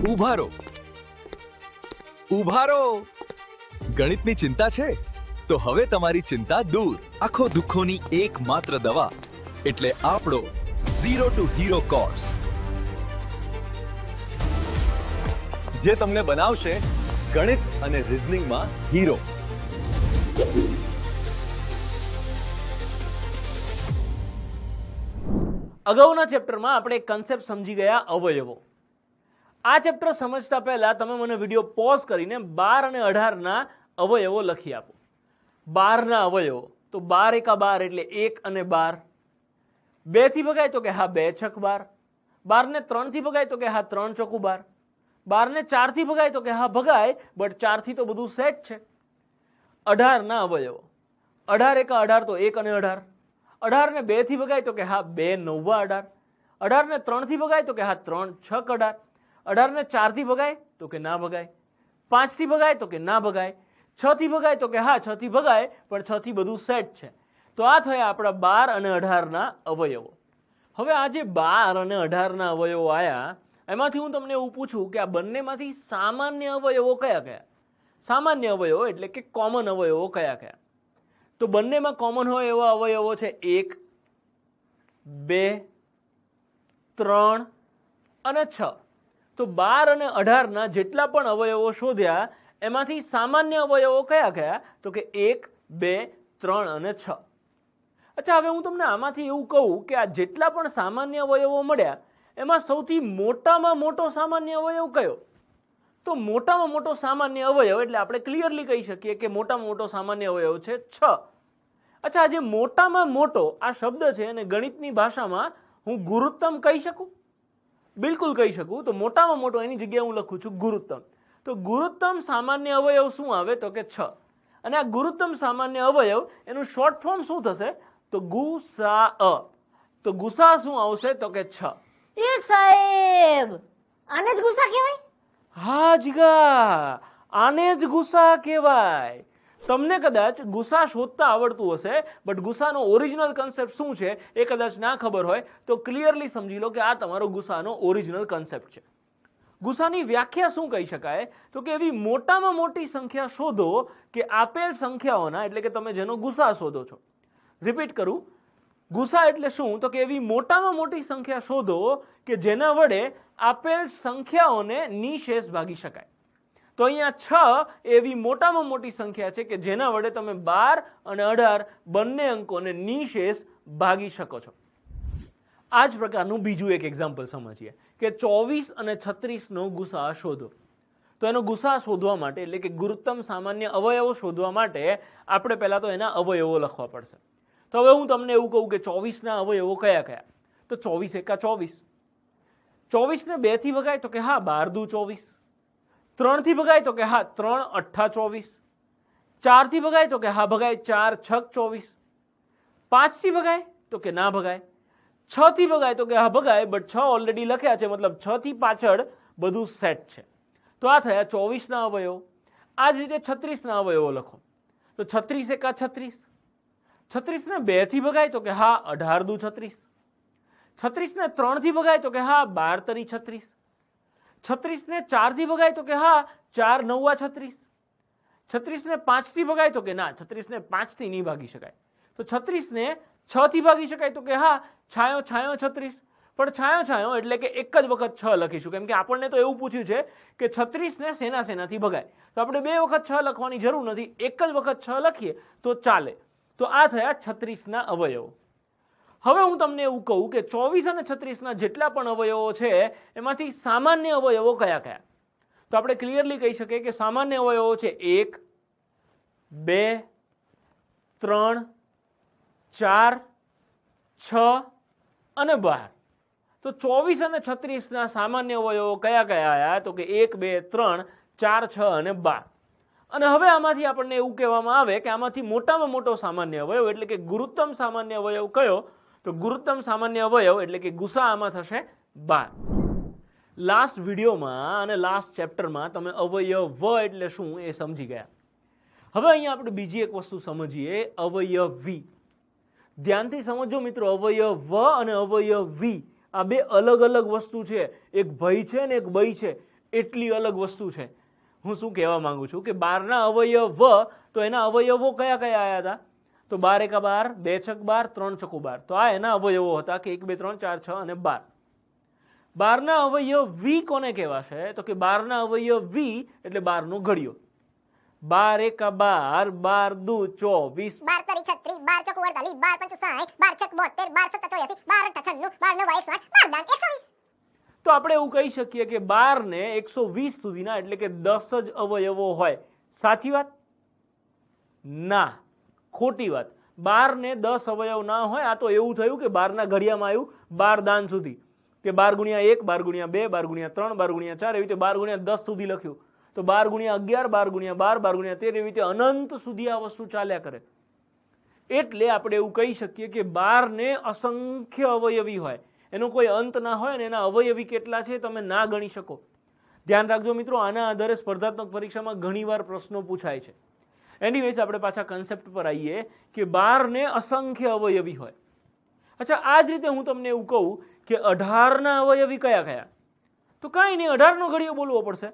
ઊભા રહો, ઊભા રહો. ગણિતની ચિંતા છે તો હવે તમારી ચિંતા દૂર. આખો દુઃખોની એકમાત્ર દવા એટલે આપણો ઝીરો ટુ હીરો કોર્સ, જે તમને બનાવશે ગણિત અને રિઝનિંગમાં હીરો. અગાઉના ચેપ્ટરમાં આપણે એક કન્સેપ્ટ સમજી ગયા અવયવો. આ ચેપ્ટર સમજતા પહેલા તમે મને વિડીયો પોઝ કરીને 12 અને 18 ના અવયવો લખી આપો. 12 ના અવયવો તો 12 એકા 12 એટલે 1 અને 12. 2 થી ભગાય તો કે હા 2 છક 12. 12 ને 3 થી ભગાય તો કે હા 3 ચોકુ 12. 12 ને 4 થી ભગાય તો કે હા ભગાય, બટ 4 થી તો બધું સેટ છે. 18 ના અવયવો 18 એકા 18 તો 1 અને 18. 18 ને 2 થી ભગાય તો કે હા 2 નવ્વા 18. 18 ને 3 થી ભગાય તો કે હા 3 છક 18. 18 ને 4 થી ભગાય તો કે ના ભગાય. 5 થી ભગાય તો કે ના ભગાય. 6 થી ભગાય તો કે હા 6 થી ભગાય, પણ 6 થી બધું સેટ છે. તો આ થયા આપણા 12 અને 18 ના અવયવો. હવે આ જે 12 અને 18 ના અવયવો આયા, એમાંથી હું તમને એવું પૂછું કે આ બંનેમાંથી સામાન્ય અવયવો કયા કયા? સામાન્ય અવયવો એટલે કે કોમન અવયવો કયા કયા? તો બંનેમાં કોમન હોય એવા અવયવો છે 1, 2, 3 અને 6. તો 12 અને 18 ના જેટલા પણ અવયવો શોધ્યા એમાંથી સામાન્ય અવયવો કયા કયા? તો કે 1, 2, 3 અને 6. અચ્છા, હવે હું તમને આમાંથી એવું કહું કે આ જેટલા પણ સામાન્ય અવયવો મળ્યા એમાં સૌથી મોટામાં મોટો સામાન્ય અવયવ કયો? તો મોટામાં મોટો સામાન્ય અવયવ એટલે આપણે ક્લિયરલી કહી શકીએ કે મોટામાં મોટો સામાન્ય અવયવ છે 6. અચ્છા, જે મોટામાં મોટો આ શબ્દ છે અને ગણિતની ભાષામાં હું ગુરુત્તમ કહી શકું? બિલકુલ કહી શકું. તો મોટામાં મોટો એની જગ્યાએ હું લખું છું ગુરુત્તમ. તો ગુરુત્તમ સામાન્ય અવયવ શું આવે? તો કે 6. અને આ ગુરુત્તમ સામાન્ય અવયવ એનું શોર્ટ ફોર્મ શું થશે? તો ગુસા. તો ગુસા શું આવશે? તો કે 6. એ સાહેબ, આને જ ગુસ્સા કહેવાય? હા જીગા, આને જ ગુસા કહેવાય. તમને કદાચ ગુસા શોધતા આવડતું હશે, બટ ગુસાનો ઓરિજિનલ કન્સેપ્ટ શું છે એ કદાચ ના ખબર હોય તો ક્લિયરલી સમજી લો કે આ તમારો ગુસાનો ઓરિજિનલ કન્સેપ્ટ છે. ગુસાની વ્યાખ્યા શું કહી શકાય? તો કે એવી મોટામાં મોટી સંખ્યા શોધો કે આપેલ સંખ્યાઓના, એટલે કે તમે જેનો ગુસા શોધો છો. રિપીટ કરું, ગુસા એટલે શું? તો કે એવી મોટામાં મોટી સંખ્યા શોધો કે જેના વડે આપેલ સંખ્યાઓને નિશેષ ભાગી શકાય. તો અહીંયા 6 એવી મોટામાં મોટી સંખ્યા છે કે જેના વડે તમે 12 અને 18 બંને અંકોને નિશેષ ભાગી શકો છો. આ જ પ્રકારનું બીજું એક એક્ઝામ્પલ સમજીએ કે 24 અને 36 નો ગુસા શોધો. તો એનો ગુસા શોધવા માટે એટલે કે ગુરુત્તમ સામાન્ય અવયવો શોધવા માટે આપણે પહેલા તો એના અવયવો લખવા પડશે. તો હવે હું તમને એવું કહું કે 24 ના અવયવો કયા કયા? તો 24 એકા 24. 24 ને 2 થી ભગાય તો કે હા 12 દુ 24. 3 થી ભગાય તો કે હા 3 અઠ્ઠા 24. 4 થી ભગાય તો કે હા ભગાય 4 છક 24. 5 થી ભગાય તો કે ના ભગાય. 6 થી ભગાય તો કે હા ભગાય, બટ 6 ઓલરેડી લખ્યા છે, મતલબ 6 થી પાછળ બધું સેટ છે. તો આ થયા 24 ના અવયવો. આ જ રીતે 36 ના અવયવો લખો. તો 36 એકા 36. 36 ને 2 થી ભગાય તો કે હા 18 દુ 36. 36 ને 3 થી ભગાય તો કે હા 12 તરી 36. 36 ને 4 થી ભગાય તો કે હા 4 નવ્વા 36. 36 ને 5 થી ભગાય તો કે ના, 36 ને 5 થી નહીં ભાગી શકાય. તો 36 ને 6 થી ભાગી શકાય તો કે હા છાયો છાયો 36. પણ છાયો છાયો એટલે કે એક જ વખત 6 લખીશું, કેમ કે આપણને તો એવું પૂછ્યું છે કે 36 ને શેનાથી ભગાય. તો આપણે બે વખત 6 લખવાની જરૂર નથી, એક જ વખત 6 લખીએ તો ચાલે. તો આ થયા 36 ના અવયવો. હવે હું તમને એવું કહું કે 24 અને 36 ના જેટલા પણ અવયવો છે એમાંથી સામાન્ય અવયવો કયા કયા? તો આપણે ક્લિયરલી કહી શકીએ કે સામાન્ય અવયવો છે 1, 2, 3, 4, 6 અને 12. તો 24 અને 36 ના સામાન્ય અવયવો કયા કયા આયા? તો કે 1, 2, 3, 4, 6 અને 12. અને હવે આમાંથી આપણને એવું કહેવામાં આવે કે આમાંથી મોટામાં મોટો સામાન્ય અવયવ એટલે કે ગુરુત્તમ સામાન્ય અવયવ કયો? તો ગુરુત્તમ સામાન્ય અવયવ એટલે કે ગુસા આમાં થશે 12. લાસ્ટ વિડીયોમાં અને લાસ્ટ ચેપ્ટરમાં તમે અવયવ એટલે શું એ સમજી ગયા. હવે અહીંયા આપણે બીજી એક વસ્તુ સમજીએ, અવયવી. ધ્યાનથી સમજો મિત્રો, અવયવ અને અવયવી આ બે અલગ અલગ વસ્તુ છે. એક ભય છે ને એક બય છે. એટલી અલગ વસ્તુ છે. હું શું કહેવા માંગુ છું કે 12ના અવયવ તો એના અવયવો કયા કયા આવ્યા હતા? તો 12 એકા 12, 2 છક 12, 3 છકુ 12. તો આ એના અવયવો હતા કે 1 2 3 4 6 અને 12. 12ના અવયવ વી કોને કહેવાશે? તો કે 12ના અવયવ વી એટલે 12નો ઘડિયો. 12 એકા 12, 12 દુ 24, 12 તરી 36, 12 ચોક 48, 12 પંચુ 60, 12 છક 72, 12 સત્તા 84, 12 અઠ્ઠા 96, 12 નવા 108, 12 દાન 120. તો આપણે એવું કહી શકીએ કે 12 ને 120 સુધીના એટલે કે 10 જ અવયવો હોય. સાચી વાત? ના, ખોટી વાત. 12 ને 10 અવયવ ના હોય. આ તો એવું થયું કે 12ના ઘડિયામાં આવ્યું 12 દાન સુધી કે 12 ગુણ્યા 1, 12 ગુણ્યા 2, 12 ગુણ્યા 3, 12 ગુણ્યા 4 એવી રીતે 12 ગુણ્યા 10 સુધી લખ્યું. તો 12 ગુણ્યા 11, 12 ગુણ્યા 12, 12 ગુણ્યા 13 એવી રીતે અનંત સુધી આ વસ્તુ ચાલ્યા કરે. એટલે આપણે એવું કહી શકીએ કે 12 ને અસંખ્ય અવયવી હોય, એનો કોઈ અંત ના હોય અને એના અવયવી કેટલા છે તમે ના ગણી શકો. ધ્યાન રાખજો મિત્રો, આના આધારે સ્પર્ધાત્મક પરીક્ષામાં ઘણીવાર પ્રશ્નો પૂછાય છે. એનીવેઝ આપણે પાછા કન્સેપ્ટ પર આવીએ કે 12 ને અસંખ્ય અવયવી હોય. અચ્છા, આ જ રીતે હું તમને એવું કહું કે 18ના અવયવી કયા કયા? તો કાંઈ નહીં, 18નો ઘડિયો બોલવો પડશે.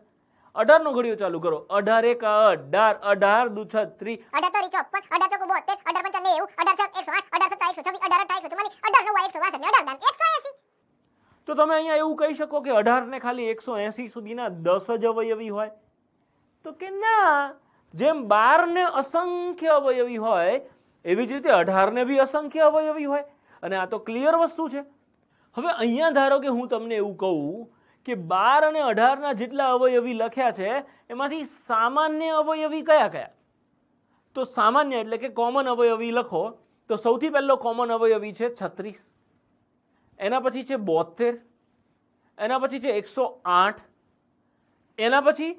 18નો ઘડિયો ચાલુ કરો. 18 એકા 18, 18 દુ 36, 18 તરી 54, 18 ચોક 72, 18 પંચા 90, 18 છક 108, 18 સત્તા 126, 18 અઠ્ઠા 144, 18 નવા 162, 18 દાન 180. તો તમે અહીંયા એવું કહી શકો કે 18 ને ખાલી 180 સુધીના 10 જ અવયવી હોય? તો કે ના, જેમ 12 ને અસંખ્ય અવયવી હોય એવી જ રીતે 18 ને બી અસંખ્ય અવયવી હોય. અને આ તો ક્લિયર વસ્તુ છે. હવે અહીંયા ધારો કે હું તમને એવું કહું કે 12 અને 18ના જેટલા અવયવી લખ્યા છે એમાંથી સામાન્ય અવયવી કયા કયા? તો સામાન્ય એટલે કે કોમન અવયવી લખો તો સૌથી પહેલો કોમન અવયવી છે 36, એના પછી છે 72, એના પછી છે 108, એના પછી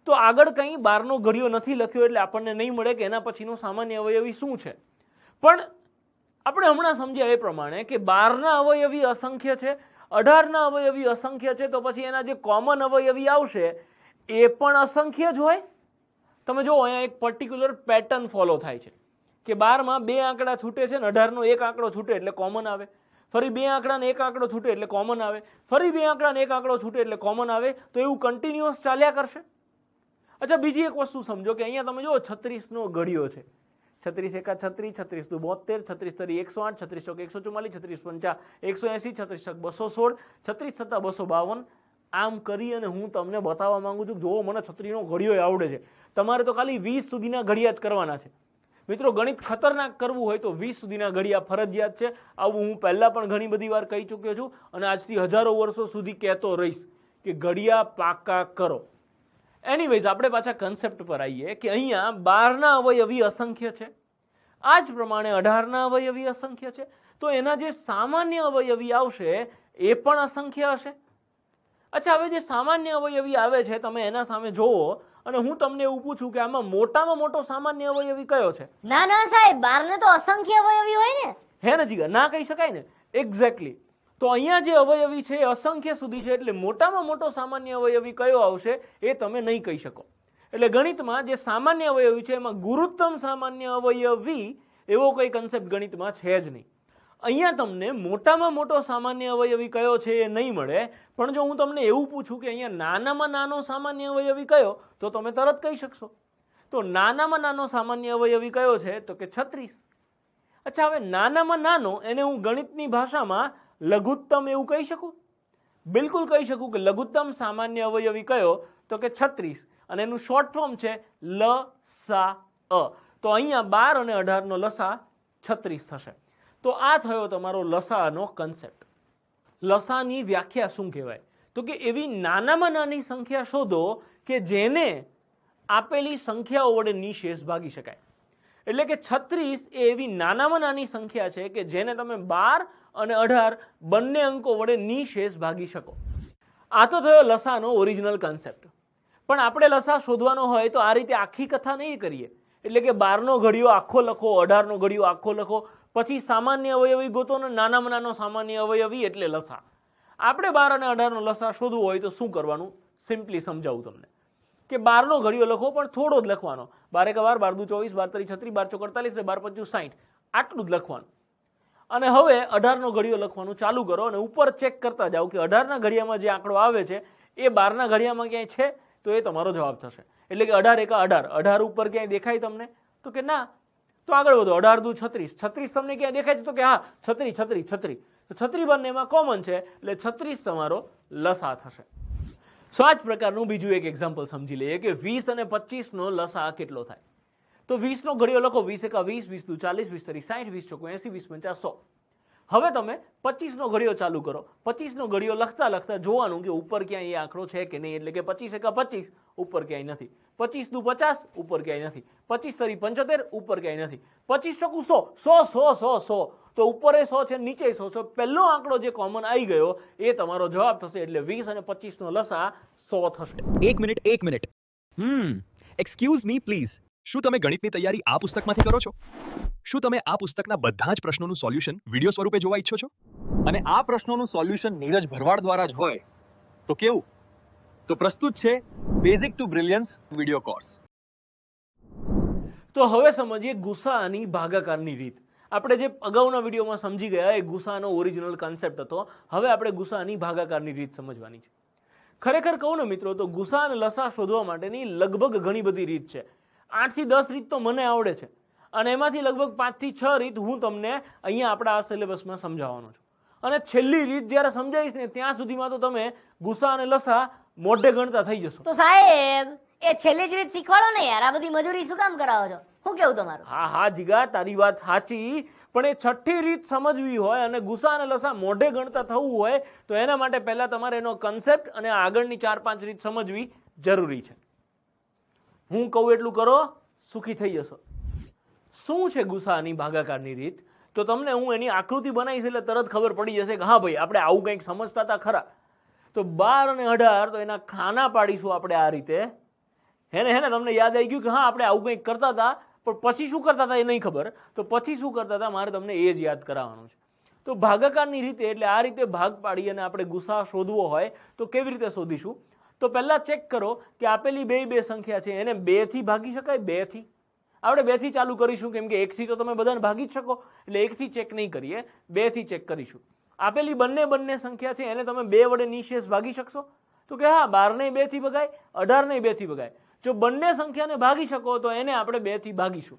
તો આગળ કંઈ 12નો ઘડિયો નથી લખ્યો એટલે આપણને નહીં મળે કે એના પછીનો સામાન્ય અવયવી શું છે. પણ આપણે હમણાં સમજ્યા એ પ્રમાણે કે 12ના અવયવી અસંખ્ય છે, 18ના અવયવી અસંખ્ય છે, તો પછી એના જે કોમન અવયવી આવશે એ પણ અસંખ્ય જ હોય. તમે જો અહીંયા એક પર્ટિક્યુલર પેટર્ન ફોલો થાય છે કે 12માં 2 આંકડા છૂટે છે ને 18નો એક આંકડો છૂટે એટલે કોમન આવે, ફરી 2 આંકડાને એક આંકડો છૂટે એટલે કોમન આવે, ફરી 2 આંકડાને એક આંકડો છૂટે એટલે કોમન આવે. તો એવું કન્ટિન્યુઅસ ચાલ્યા કરશે. અચ્છા, બીજી એક વસ્તુ સમજો કે અહીંયા તમે જુઓ 36નો ઘડિયો છે. 36 એકા 36, 36 દુ 72, 36 તરી 108, 36 ચોક 144, 36 પંચા 180, 36 છક 216, 36 સત્તા 252. આમ કરી અને હું તમને બતાવવા માંગુ છું કે જુઓ મને 36નો ઘડિયો આવડે છે. તમારે તો ખાલી 20 સુધીના ઘડિયા જ કરવાના છે. મિત્રો, ગણિત ખતરનાક કરવું હોય તો 20 સુધીના ઘડિયા ફરજિયાત છે. આવું હું પહેલા પણ ઘણી બધી વાર કહી ચૂક્યો છું અને આજથી હજારો વર્ષો સુધી કહેતો રહીશ કે ઘડિયા પાકા કરો. એનીવેઝ આપણે પાછા કન્સેપ્ટ પર આવીએ કે અહીંયા 12ના અવયવી અસંખ્ય છે, આ જ પ્રમાણે 18ના અવયવી અસંખ્ય છે, તો એના જે સામાન્ય અવયવી આવશે એ પણ અસંખ્ય હશે. અચ્છા, હવે જે સામાન્ય અવયવી આવે છે તમે એના સામે જોવો અને હું તમને એવું પૂછું કે આમાં મોટામાં મોટો સામાન્ય અવયવી કયો છે? ના ના સાહેબ, 12 ને તો અસંખ્ય અવયવી હોય ને. હે ને જીગા? ના કહી શકાય ને. એક્ઝેક્ટલી. તો અહીંયા જે અવયવી છે એ અસંખ્ય સુધી છે એટલે મોટામાં મોટો સામાન્ય અવયવી કયો આવશે એ તમે નહીં કહી શકો. એટલે ગણિતમાં જે સામાન્ય અવયવી છે એમાં ગુરુત્તમ સામાન્ય અવયવી એવો કોઈ કન્સેપ્ટ ગણિતમાં છે જ નહીં. અહીંયા તમને મોટામાં મોટો સામાન્ય અવયવી કયો છે એ નહીં મળે. પણ જો હું તમને એવું પૂછું કે અહીંયા નાનામાં નાનો સામાન્ય અવયવી કયો, તો તમે તરત કહી શકશો. તો નાનામાં નાનો સામાન્ય અવયવી કયો છે? તો કે 36. અચ્છા, હવે નાનામાં નાનો એને હું ગણિતની ભાષામાં લઘુત્તમ એવું કહી શકું? બિલકુલ કહી શકું કે લઘુત્તમ સામાન્ય અવયવી કયો? તો કે 36 અને એનું શોર્ટ ફોર્મ છે લસા અ. તો અહીંયા 12 અને 18નો લસા 36 થશે. તો આ થયો તમારો લસાઅનો કન્સેપ્ટ. લસાની વ્યાખ્યા શું કહેવાય? તો કે એવી નાનામાં નાની સંખ્યા શોધો કે જેને આપેલી સંખ્યાઓ વડે નિશેષ ભાગી શકાય. એટલે કે 36 એ એવી નાનામાં નાની સંખ્યા છે કે જેને તમે 12 અને 18 બંને અંકો વડે નિશેષ ભાગી શકો. આ તો થયો લસાનો ઓરિજિનલ કન્સેપ્ટ. પણ આપણે લસા શોધવાનો હોય તો આ રીતે આખી કથા નહીં કરીએ. એટલે કે 12નો ઘડિયો આખો લખો, 18નો ઘડિયો આખો લખો, પછી સામાન્ય અવયવી ગોતો ને નાનામાં નાનો સામાન્ય અવયવી એટલે લસા. આપણે 12 અને 18નો લસા શોધવું હોય તો શું કરવાનું? સિમ્પલી સમજાવું તમને કે 12નો ઘડિયો લખો પણ થોડો જ લખવાનો. 12 એકા 12, 12 દુ 24, 12 તરી 36, 12 ચોક 48 ને 12 પંચુ 60, આટલું જ લખવાનું. અને હવે 18નો ઘડિયો લખવાનું ચાલુ કરો અને ઉપર ચેક કરતા જાઓ કે 18ના ઘડિયામાં જે આંકડો આવે છે એ બારના ઘડિયામાં ક્યાંય છે તો એ તમારો જવાબ થશે. એટલે કે 18 એકા 18, 18 ઉપર ક્યાંય દેખાય તમને? તો કે ના. તો આગળ વધો. 18 દુ 36, 36 તમને ક્યાંય દેખાય છે? તો કે હા, છત્રી છત્રી છત્રી. તો છત્રી બંનેમાં કોમન છે એટલે 36 તમારો લસા થશે. સો આ જ પ્રકારનું બીજું એક એક્ઝામ્પલ સમજી લઈએ કે 20 અને 25 નો લસા કેટલો થાય. તો 20 નો ઘડિયો લખો. 20 એકા 20, 20 દુ 40, 20 તરી 60, 20 ચોકુ 80, 20 પંચા 100. હવે તમે 25 નો ઘડિયો ચાલુ કરો. 25 નો ઘડિયો લખતા લખતા જોવાનું કે ઉપર ક્યાંય એ આંકડો છે કે નહીં. એટલે કે 25 એકા 25 ઉપર ક્યાંય નથી. 25 દુ 50 ઉપર ક્યાંય નથી. 25 તરી 75 ઉપર ક્યાંય નથી. 25 ચોકુ 100, 100 100 100 100. તો ઉપર 100 છે, નીચે 100 છે. પહેલો આંકડો જે કોમન આવી ગયો એ તમારો જવાબ થશે. એટલે 20 અને 25 નો લસા 100 થશે. એક મિનિટ. Excuse me please. શું તમે ગણિતની તૈયારી આ પુસ્તકમાંથી કરો છો? શું તમે આ પુસ્તકના બધા જ પ્રશ્નોનું સોલ્યુશન વિડિયો સ્વરૂપે જોવા ઈચ્છો છો? અને આ પ્રશ્નોનું સોલ્યુશન નીરજ ભરવાડ દ્વારા જ હોય તો કેવું? તો પ્રસ્તુત છે બેઝિક ટુ બ્રિલિયન્સ વિડિયો કોર્સ. તો હવે સમજીએ ગુસાઅની ભાગાકારની રીત. આપણે જે અગાઉના વિડીયોમાં સમજી ગયા એ ગુસાઅનો ઓરિજિનલ કન્સેપ્ટ હતો. હવે આપણે ગુસાઅની ભાગાકારની રીત સમજવાની છે. ખરેખર કહું ને મિત્રો, તો ગુસા અને લસા શોધવા માટેની લગભગ ઘણી બધી રીત છે. 8 થી 10 રીત તો મને આવડે છે અને એમાંથી લગભગ 5 થી 6 રીત હું તમને અહીંયા આપણા આ સિલેબસમાં સમજાવવાનો છું. અને છેલ્લી રીત જ્યારે સમજાવીશ ને ત્યાં સુધીમાં તો તમે ગુસા અને લસા મોઢે ગણતા થઈ જશો. તો સાહેબ એ છેલ્લી જ રીત શીખવાડો ને યાર. આ બધી મજૂરી શું કામ કરાવો છો? શું કેવું તમારું? હા જીગા, તારી વાત સાચી, પણ એ છઠ્ઠી રીત સમજવી હોય અને ગુસા અને લસા મોઢે ગણતા થવું હોય તો એના માટે પહેલા તમારે એનો કન્સેપ્ટ અને આગળની 4-5 રીત સમજવી જરૂરી છે. હું કહું એટલું કરો, સુખી થઈ જશો. શું છે ગુસાઅની ભાગાકારની રીત? તો તમને હું એની આકૃતિ બનાવીશ એટલે તરત ખબર પડી જશે કે હા ભાઈ, આપણે આવું કંઈક સમજતા હતા ખરા. તો 12 અને 18 તો એના ખાના પાડીશું આપણે આ રીતે. હેને તમને યાદ આવી ગયું કે હા આપણે આવું કંઈક કરતા હતા, પણ પછી શું કરતા હતા એ નહીં ખબર. તો પછી શું કરતા હતા મારે તમને એ જ યાદ કરાવવાનું છે. તો ભાગાકારની રીતે એટલે આ રીતે ભાગ પાડી અને આપણે ગુસા શોધવો હોય તો કેવી રીતે શોધીશું? તો પહેલા ચેક કરો કે આપેલી બે સંખ્યા છે એને 2 થી ભાગી શકાય. 2 થી આપણે 2 થી ચાલુ કરીશું, કેમ કે 1 થી તો તમે બધાને ભાગી જ શકો. એટલે 1 થી ચેક નહીં કરીએ, 2 થી ચેક કરીશું. આપેલી બંને સંખ્યા છે એને તમે 2 વડે નિશેષ ભાગી શકશો? તો કે હા, 12 ને 2 થી ભગાય, 18 ને 2 થી ભગાય. જો બંને સંખ્યાને ભાગી શકો તો એને આપણે 2 થી ભાગીશું.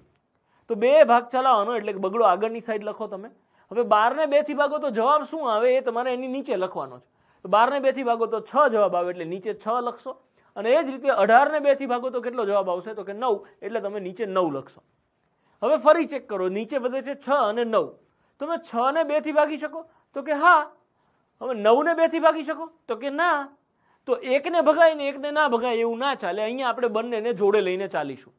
તો 2 ભાગ ચલાવવાનો એટલે કે બગડો આગળની સાઈડ લખો તમે. હવે 12 ને 2 થી ભાગો તો જવાબ શું આવે એ તમારે એની નીચે લખવાનો છે. તો 12 ને 2 થી ભાગો તો 6 જવાબ આવે એટલે નીચે 6 લખશો. અને એ જ રીતે 18 ને 2 થી ભાગો તો કેટલો જવાબ આવશે? તો કે 9, એટલે તમે નીચે 9 લખશો. હવે ફરી ચેક કરો, નીચે બધે છે 6 અને 9. તમે 6 ને 2 થી ભાગી શકો? તો કે હા. હવે 9 ને 2 થી ભાગી શકો? તો કે ના. તો એકને ભગાય ને એકને ના ભગાય એવું ના ચાલે. અહીંયા આપણે બંનેને જોડે લઈને ચાલીશું.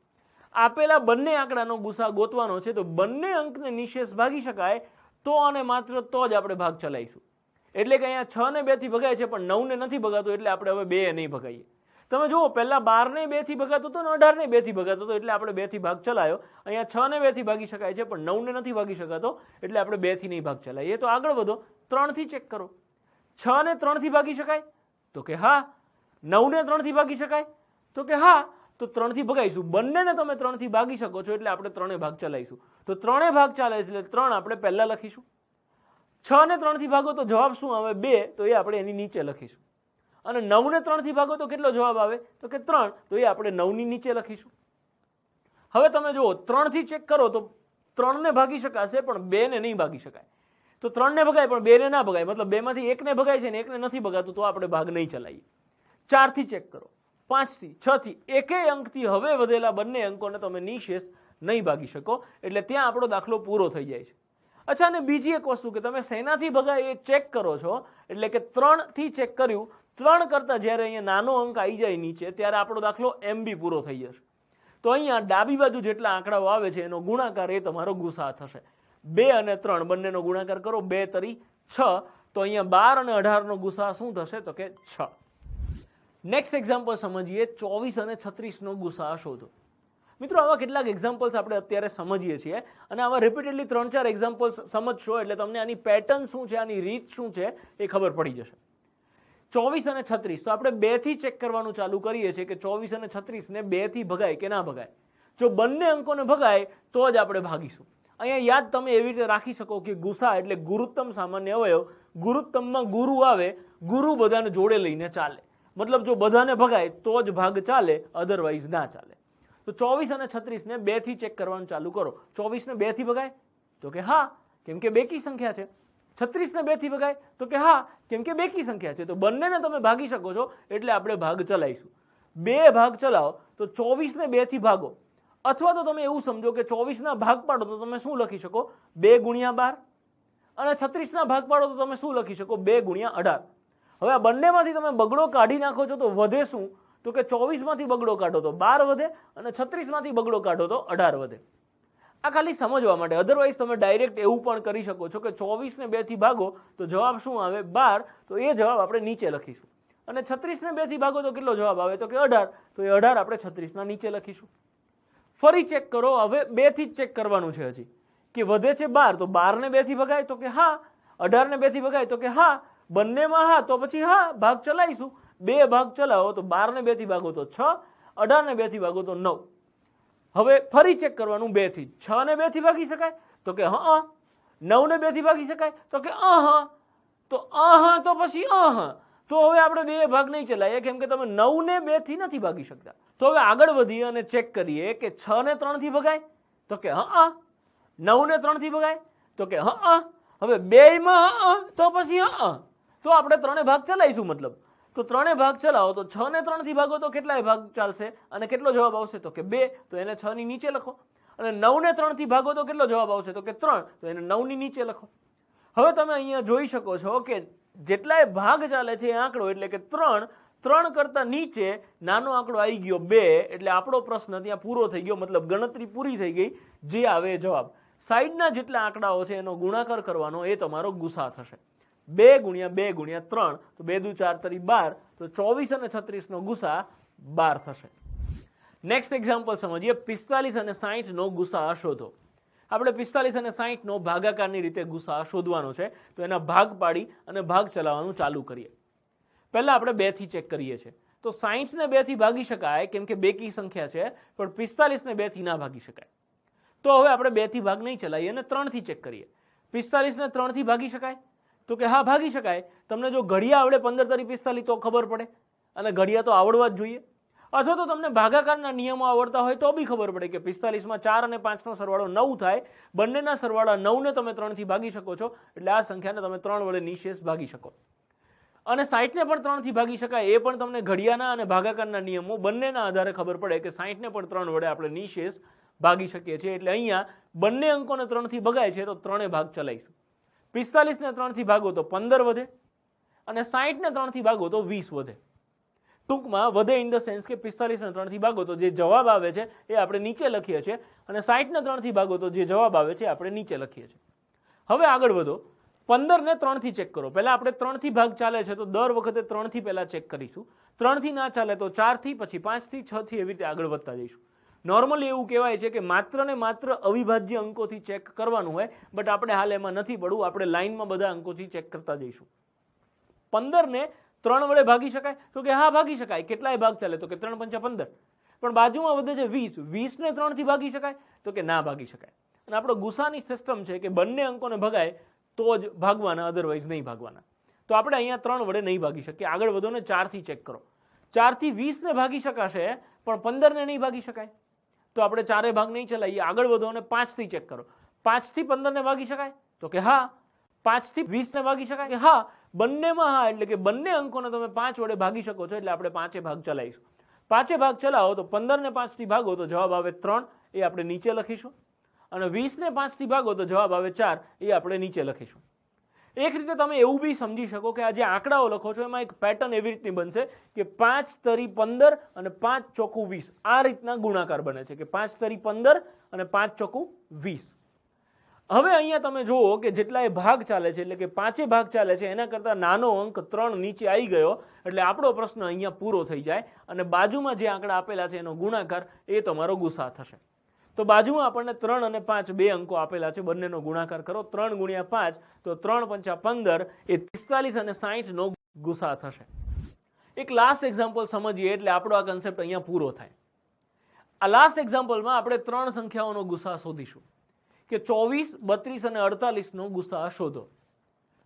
આપેલા બંને આંકડાનો ગુસા ગોતવાનો છે. તો બંને અંકને નિશેષ ભાગી શકાય તો અને માત્ર તો જ આપણે ભાગ ચલાવીશું. એટલે કે અહીંયા 6 ને 2 થી ભગાય છે પણ 9 ને નથી ભગાતું, એટલે આપણે હવે 2 નહીં ભગાઈએ. તમે જુઓ, પહેલા 12 ને 2 થી ભગાતો હતો ને 18 ને 2 થી ભગાતો હતો, એટલે આપણે 2 થી ભાગ ચલાયો. અહીંયા 6 ને 2 થી ભાગી શકાય છે પણ 9 ને નથી ભાગી શકાતો, એટલે આપણે 2 થી નહીં ભાગ ચલાવીએ. તો આગળ વધો, 3 થી ચેક કરો. 6 ને 3 થી ભાગી શકાય? તો કે હા. 9 ને 3 થી ભાગી શકાય? તો કે હા. તો 3 થી ભગાઈશું. બંનેને તમે 3 થી ભાગી શકો છો એટલે આપણે 3 ભાગ ચલાવીશું. તો 3 ભાગ ચાલે છે એટલે 3 આપણે પહેલા લખીશું. 6 ને 3 થી ભાગો તો જવાબ શું આવે? 2, તો એ આપણે એની નીચે લખીશું. અને 9 ને 3 થી ભાગો તો કેટલો જવાબ આવે? તો કે 3, તો એ આપણે 9 ની નીચે લખીશું. હવે તમે જુઓ, 3 થી ચેક કરો તો 3 ને ભાગી શકાશે પણ 2 ને નહીં ભાગી શકાય. તો 3 ને ભગાય પણ 2 ને ના ભગાય, મતલબ 2 માંથી 1 ને ભગાય છે ને 1 ને નથી ભગાતું, તો આપણે ભાગ નહીં ચલાવીએ. 4 થી ચેક કરો, 5 થી, 6 થી, એકેય અંકથી હવે વધેલા બંને અંકોને તમે નિશેષ નહીં ભાગી શકો. એટલે ત્યાં આપણો દાખલો પૂરો થઈ જાય છે. અચ્છા, અને બીજી એક વસ્તુ કે તમે શેનાથી ભગાય એ ચેક કરો છો. એટલે કે 3 થી ચેક કર્યું, 3 કરતા જ્યારે અહીંયા નાનો અંક આવી જાય નીચે ત્યારે આપણો દાખલો MB પૂરો થઈ જશે. તો અહીંયા ડાબી બાજુ જેટલા આંકડાઓ આવે છે એનો ગુણાકાર એ તમારો ગુસા થશે. 2 અને 3 બંનેનો ગુણાકાર કરો, 2 તરી 6. તો અહીંયા 12 અને 18 નો ગુસા શું થશે? તો કે 6. નેક્સ્ટ એક્ઝામ્પલ સમજીએ, 24 અને 36 નો ગુસા શોધો. મિત્રો, આવા કેટલાક એક્ઝામ્પલ્સ આપણે અત્યારે સમજીએ છીએ અને આવા રિપીટેડલી 3-4 એક્ઝામ્પલ્સ સમજશો એટલે તમને આની પેટર્ન શું છે, આની રીત શું છે એ ખબર પડી જશે. 24 અને 36 તો આપણે 2 થી ચેક કરવાનું ચાલુ કરીએ છીએ કે 24 અને 36 ને 2 થી ભગાય કે ના ભગાય. જો બંને અંકોને ભગાય તો જ આપણે ભાગીશું. અહીંયા યાદ તમે એવી રીતે રાખી શકો કે ગુસા એટલે ગુરુત્તમ સામાન્ય અવયવ. ગુરુત્તમમાં ગુરુ આવે, ગુરુ બધાને જોડે લઈને ચાલે. મતલબ જો બધાને ભગાય તો જ ભાગ ચાલે, અધરવાઇઝ ના ચાલે. તો 24 અને 36 ને 2 થી ચેક કરવાનું ચાલુ કરો. 24 ને 2 થી ભગાય તો કે હા, કેમ કે બેકી સંખ્યા છે. 36 ને 2 થી ભગાય તો કે હા, કેમ કે બેકી સંખ્યા છે. તો બંનેને તમે ભાગી શકો છો, એટલે આપણે ભાગ ચલાવીશું. 2 ભાગ ચલાવો તો 24 ને 2 થી ભાગો, અથવા તો તમે એવું સમજો કે 24 ના ભાગ પાડો તો તમે શું લખી શકો, 2 ગુણ્યા 12, અને 36 ના ભાગ પાડો તો તમે શું લખી શકો, 2 ગુણ્યા 18. હવે આ બંનેમાંથી તમે બગડો કાઢી નાખો છો તો વધે શું, તો કે 24 માંથી બગડો કાઢો તો 12 વધે, અને 36 માંથી બગડો કાઢો તો 18 વધે. આ ખાલી સમજવા માટે. અધરવાઇઝ તમે ડાયરેક્ટ એવું પણ કરી શકો છો કે 24 ને 2 થી ભાગો તો જવાબ શું આવે, 12. તો એ જવાબ આપણે નીચે લખીશું. અને 36 ને 2 થી ભાગો તો કેટલો જવાબ આવે, તો કે 18. તો એ 18 આપણે 36 ના નીચે લખીશું. ફરી ચેક કરો. હવે 2 થી જ ચેક કરવાનું છે હજી, કે વધે છે 12, તો 12 ને 2 થી ભગાય તો કે હા, 18 ને 2 થી ભગાય તો કે હા, બંનેમાં હા, તો પછી હા, ભાગ ચલાવીશું. 2 ભાગ ચલાવો તો 12 ને 2 થી ભાગો તો 6, 18 ને 2 થી ભાગો તો 9. હવે ફરી ચેક કરવાનું 2 થી. 6 ને 2 થી ભાગી શકાય તો કે હા, 9 ને 2 થી ભાગી શકાય તો કે હા, તો તો પછી તો હવે આપણે 2 ભાગ નહીં ચલાવીએ, કેમ કે તમે 9 ને 2 થી નથી ભાગી શકતા. તો હવે આગળ વધીએ અને ચેક કરીએ કે 6 ને 3 થી ભગાય તો કે હા, 9 ને 3 થી ભગાય તો કે હા, હવે 2 માં તો પછી તો આપણે 3 ભાગ ચલાવીશું. મતલબ તો 3 ભાગ ચલાવો તો 6 ને 3 થી ભાગો તો કેટલાય ભાગ ચાલશે, અને કેટલો જવાબ આવશે, તો કે 2. તો એને 6 ની નીચે લખો. અને 9 ને 3 થી ભાગો તો કેટલો જવાબ આવશે, તો કે 3. તો એને 9 ની નીચે લખો. હવે તમે અહીંયા જોઈ શકો છો કે જેટલાય ભાગ ચાલે છે એ આંકડો એટલે કે 3 કરતા નીચે નાનો આંકડો આવી ગયો 2, એટલે આપણો પ્રશ્ન ત્યાં પૂરો થઈ ગયો. મતલબ ગણતરી પૂરી થઈ ગઈ. જે આવે જવાબ. સાઈડના જેટલા આંકડાઓ છે એનો ગુણાકાર કરવાનો, એ તમારો ગુસા થશે. 2 ગુણ્યા 2 ગુણ્યા 3 તો 2 દુ 4 તરી 12. તો 24 અને 36 નો ગુસા 12 થશે. નેક્સ્ટ એક્ઝામ્પલ સમજીએ. 45 અને 60 નો ગુસા શોધો. આપણે 45 અને 60 નો ભાગાકારની રીતે ગુસા શોધવાનો છે. તો એના ભાગ પાડી અને ભાગ ચલાવવાનું ચાલુ કરીએ. પહેલા આપણે 2 થી ચેક કરીએ છીએ. તો 60 ને 2 થી ભાગી શકાય, કેમ કે બેકી સંખ્યા છે, પણ 45 ને 2 થી ના ભાગી શકાય. તો હવે આપણે 2 થી ભાગ નહીં ચલાવીએ અને 3 થી ચેક કરીએ. 45 ને 3 થી ભાગી શકાય તો કે હા, ભાગી શકાય. તમને જો ઘડિયા આવડે 15 તરી 45 તો ખબર પડે, અને ઘડિયા તો આવડવા જ જોઈએ. અથવા તો તમને ભાગાકારના નિયમો આવડતા હોય તો બી ખબર પડે કે 45 માં 4 અને 5 નો સરવાળો 9 થાય. બંનેના સરવાળા 9 ને તમે 3 થી ભાગી શકો છો, એટલે આ સંખ્યાને તમે 3 વડે નિશેષ ભાગી શકો. અને 60 ને પણ 3 થી ભાગી શકાય, એ પણ તમને ઘડિયાના અને ભાગાકારના નિયમો બંનેના આધારે ખબર પડે કે 60 ને પણ 3 વડે આપણે નિશેષ ભાગી શકીએ છીએ. એટલે અહીંયા બંને અંકોને 3 થી ભગાય છે, તો 3 ભાગ ચલાવીશું. 45 ને 3 થી ભાગો તો 15 વધે, અને 60 ને 3 થી ભાગો તો 20 વધે. ટૂંકમાં વધે ઇન ધ સેન્સ કે 45 ને 3 થી ભાગો તો જે જવાબ આવે છે એ આપણે નીચે લખીએ છીએ, અને 60 ને 3 થી ભાગો તો જે જવાબ આવે છે આપણે નીચે લખીએ છીએ. હવે આગળ વધો. 15 ને 3 થી ચેક કરો. પહેલા આપણે 3 થી ભાગ ચાલે છે તો દર વખતે 3 થી પહેલા ચેક કરીશું. 3 થી ના ચાલે તો 4 થી, પછી 5 થી, 6 થી, એવી રીતે આગળ વધતા જઈશું. નોર્મલી એવું કહેવાય છે કે માત્ર ને માત્ર અવિભાજ્ય અંકોથી ચેક કરવાનું હોય, બટ આપણે હાલ એમાં નથી પડવું. આપણે લાઈનમાં બધા અંકોથી ચેક કરતા જઈશું. 15 ને 3 વડે ભાગી શકાય તો કે હા, ભાગી શકાય. કેટલાય ભાગ ચાલે તો કે 3 પંચા 15. પણ બાજુમાં વધે છે 20. 20 ને 3 થી ભાગી શકાય તો કે ના ભાગી શકાય. અને આપણો ગુસાની સિસ્ટમ છે કે બંને અંકોને ભગાય તો જ ભાગવાના, અધરવાઇઝ નહીં ભાગવાના. તો આપણે અહીંયા 3 વડે નહીં ભાગી શકીએ. આગળ વધો ને 4 થી ચેક કરો. 4 થી 20 ને ભાગી શકાશે, પણ 15 ને નહીં ભાગી શકાય. તો આપણે 4 ભાગ નહીં ચલાવીએ. આગળ વધો અને 5 થી ચેક કરો. 5 થી 15 ને ભાગી શકાય તો કે હા. 5 થી 20 ને ભાગી શકાય કે હા. બંનેમાં હા, એટલે કે બંને અંકોને તમે 5 વડે ભાગી શકો છો, એટલે આપણે 5 ભાગ ચલાવીશું. 5 ભાગ ચલાવો તો 15 ને 5 થી ભાગો તો જવાબ આવે 3, એ આપણે નીચે લખીશું. અને 20 ને 5 થી ભાગો તો જવાબ આવે 4, એ આપણે નીચે લખીશું. એક રીતે તમે એવું બી સમજી શકો કે આ જે આંકડાઓ લખો છો એમાં એક પેટર્ન એવી રીતની બનશે કે 5 તરી 15 અને 5 ચોકુ 20, આ રીતના ગુણાકાર બને છે કે 5 તરી 15 અને 5 ચોકુ 20. હવે અહીંયા તમે જુઓ કે જેટલા ભાગ ચાલે છે, એટલે કે 5 ભાગ ચાલે છે, એના કરતા નાનો અંક 3 નીચે આવી ગયો, એટલે આપણો પ્રશ્ન અહીંયા પૂરો થઈ જાય. અને બાજુમાં જે આંકડા આપેલા છે એનો ગુણાકાર એ તમારો ગુસા થશે. તો બાજુમાં આપણને 3 અને 5 બે અંકો આપેલા છે, બંનેનો ગુણાકાર કરો. 3 ગુણ્યા 5 તો 3 પંચા 15, એ 45 અને 60 નો ગુસા થશે. એક લાસ્ટ એક્ઝામ્પલ સમજીએ એટલે આપણો આ કન્સેપ્ટ અહીંયા પૂરો થાય. આ લાસ્ટ એક્ઝામ્પલમાં આપણે 3 સંખ્યાઓનો ગુસા શોધીશું કે 24, 32 અને 48 નો ગુસા શોધો.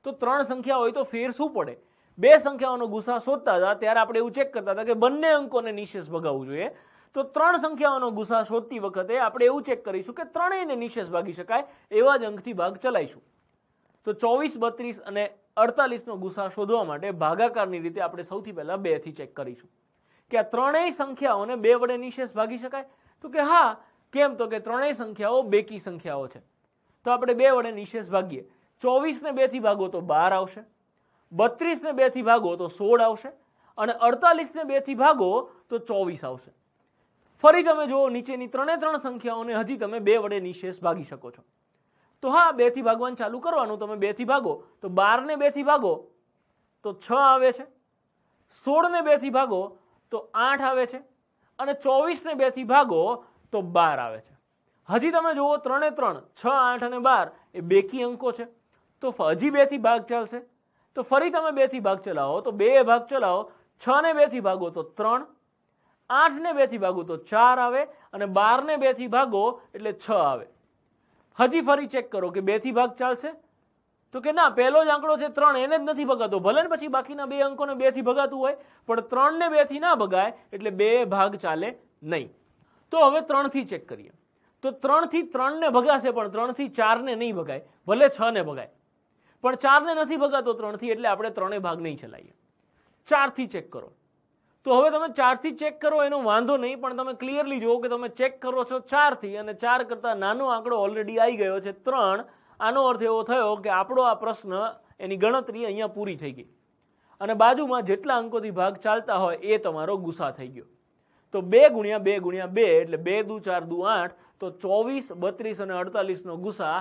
તો 3 સંખ્યા હોય તો ફેર શું પડે? બે સંખ્યાઓનો ગુસા શોધતા હતા ત્યારે આપણે એવું ચેક કરતા હતા કે બંને અંકોને નિશેષ ભગાવવું જોઈએ. તો ત્રણ સંખ્યાઓનો ગુસા શોધતી વખતે આપણે એવું ચેક કરીશું કે ત્રણેયને નિશેષ ભાગી શકાય એવા જ અંકથી ભાગ ચલાવીશું. તો 24, 32 અને 48નો ગુસા શોધવા માટે ભાગાકારની રીતે આપણે સૌથી પહેલા 2 થી ચેક કરીશું કે આ ત્રણેય સંખ્યાઓને 2 વડે નિશેષ ભાગી શકાય. તો કે હા. કેમ? તો કે ત્રણેય સંખ્યાઓ બેકી સંખ્યાઓ છે, તો આપણે 2 વડે નિશેષ ભાગીએ. 24 ને 2 થી ભાગો તો 12 આવશે, 32 ને 2 થી ભાગો તો 16 આવશે અને 48 ને 2 થી ભાગો તો 24 આવશે. ફરી તમે જુઓ, નીચેની ત્રણ સંખ્યાઓને હજી તમે 2 વડે નિશેષ ભાગી શકો છો. તો હા, 2 થી ભાગવાનું ચાલુ કરવાનું. તમે 2 થી ભાગો તો 12 ને 2 થી ભાગો તો 6 આવે છે, 16 ને 2 થી ભાગો તો 8 આવે છે અને 24 ને 2 થી ભાગો તો 12 આવે છે. હજી તમે જુઓ, 3 3, 6, 8 અને 12 એ બેકી અંકો છે, તો હજી 2 થી ભાગ ચાલશે. તો ફરી તમે 2 થી ભાગ ચલાવો તો 2 ભાગ ચલાવો, 6 ને 2 થી ભાગો તો 3, 8 ને 2 થી ભાગો તો 4 આવે અને 12 ને 2 થી ભાગો એટલે 6 આવે. હજી ફરી ચેક કરો કે 2 થી ભાગ ચાલશે, તો કે ના, પહેલો જ આંકડો છે 3, એને જ નથી ભગાતો. ભલે ને પછી બાકીના 2 અંકોને 2 થી ભગાતું હોય, પણ 3 ને 2 થી ના ભગાય એટલે 2 ભાગ ચાલે નહીં. તો હવે 3 થી ચેક કરીએ. તો 3 થી 3 ને ભગાશે પણ 3 થી 4 ને નહીં ભગાય, ભલે 6 ને ભગાય, પણ 4 ને નથી ભગાતો 3 થી, એટલે આપણે 3 ભાગ નહીં ચલાવીએ. 4 થી ચેક કરો. તો હવે તમે 4 થી ચેક કરો એનો વાંધો નહીં, પણ તમે ક્લિયરલી જુઓ કે તમે ચેક કરો છો 4 થી અને 4 કરતા નાનો આંકડો ઓલરેડી આવી ગયો છે 3. આનો અર્થ એવો થયો કે આપણો આ પ્રશ્ન એની ગણતરી અહીંયા પૂરી થઈ ગઈ અને બાજુમાં જેટલા અંકોથી ભાગ ચાલતા હોય એ તમારો ગુસા થઈ ગયો. તો 2 ગુણ્યા 2 ગુણ્યા 2 એટલે 2 દુ 4 દુ 8, તો 24, 32 અને 48નો ગુસા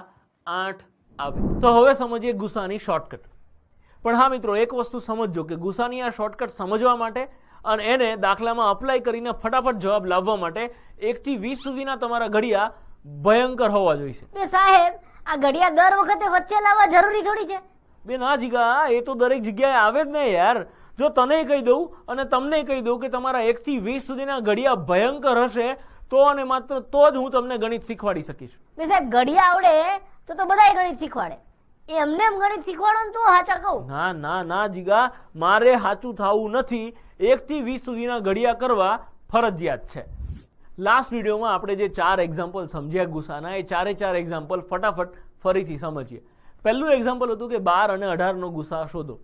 8 આવે. તો હવે સમજીએ ગુસાની શોર્ટકટ. પણ હા મિત્રો, એક વસ્તુ સમજજો કે ગુસાની આ શોર્ટકટ સમજવા માટે અને એને દાખલામાં અપ્લાય કરીને ફટાફટ જવાબ લાવવા માટે 1 થી 20 સુધીના તમારા ઘડિયા ભયંકર હોવા જોઈએ. બે સાહેબ, આ ઘડિયા દર વખતે વચ્ચે લાવવા જરૂરી થોડી છે? બે ના જીગા, એ તો દરેક જગ્યાએ આવે જ ને યાર. જો તને કહી દઉં અને તમને કહી દઉં કે તમારા 1 થી 20 સુધીના ઘડિયા ભયંકર હશે તો અને માત્ર તો જ હું તમને ગણિત શીખવાડી શકીશ. બે સાહેબ, ઘડિયા આવડે તો બધાય ગણિત શીખવાડે. એમને એમ ગણિત શીખવાડો ને તો સાચા કહું. ના ના ના જીગા, મારે સાચું થવું નથી. 1 થી 20 સુધીના ઘડિયા કરવા ફરજિયાત છે. લાસ્ટ વિડીયોમાં આપણે જે 4 એક્ઝામ્પલ સમજ્યા ગુસાના, એ 4 એક્ઝામ્પલ ફટાફટ ફરીથી સમજીએ. પહેલું એક્ઝામ્પલ હતું કે 12 અને 18નો ગુસા શોધો.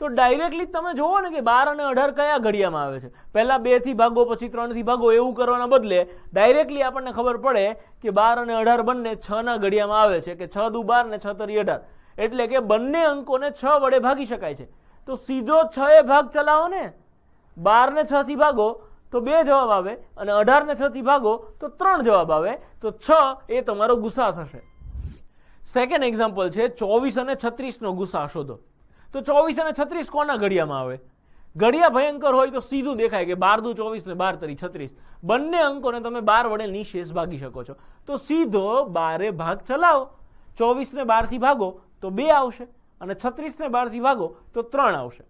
તો ડાયરેક્ટલી તમે જોવો ને કે 12 અને 18 કયા ઘડિયામાં આવે છે. પહેલા 2 થી ભાગો પછી 3 થી ભાગો એવું કરવાના બદલે ડાયરેક્ટલી આપણને ખબર પડે કે 12 અને 18 બંને 6 ના ઘડિયામાં આવે છે, કે 6 દુ 12 ને 6 તરી 18, એટલે કે બંને અંકોને 6 વડે ભાગી શકાય છે. તો સીધો 6 એ ભાગ ચલાવો ને. 12 ને 6 થી ભાગો તો 2 જવાબ આવે અને 18 ને 6 થી ભાગો તો 3 જવાબ આવે. તો 6 એ તમારો ગુસા થશે. સેકન્ડ એક્ઝામ્પલ છે 24 અને 36નો ગુસા શોધો. તો 24 અને 36 કોના ઘડિયામાં આવે? ઘડિયા ભયંકર હોય તો સીધું દેખાય કે 12 દુ 24 ને 12 તરી 36. બંને અંકોને તમે 12 વડે નિશેષ ભાગી શકો છો. તો સીધો 12 ભાગ ચલાવો. 24 ને 12 થી ભાગો તો 2 આવશે અને 36 ને 12 થી ભાગો તો 3 આવશે.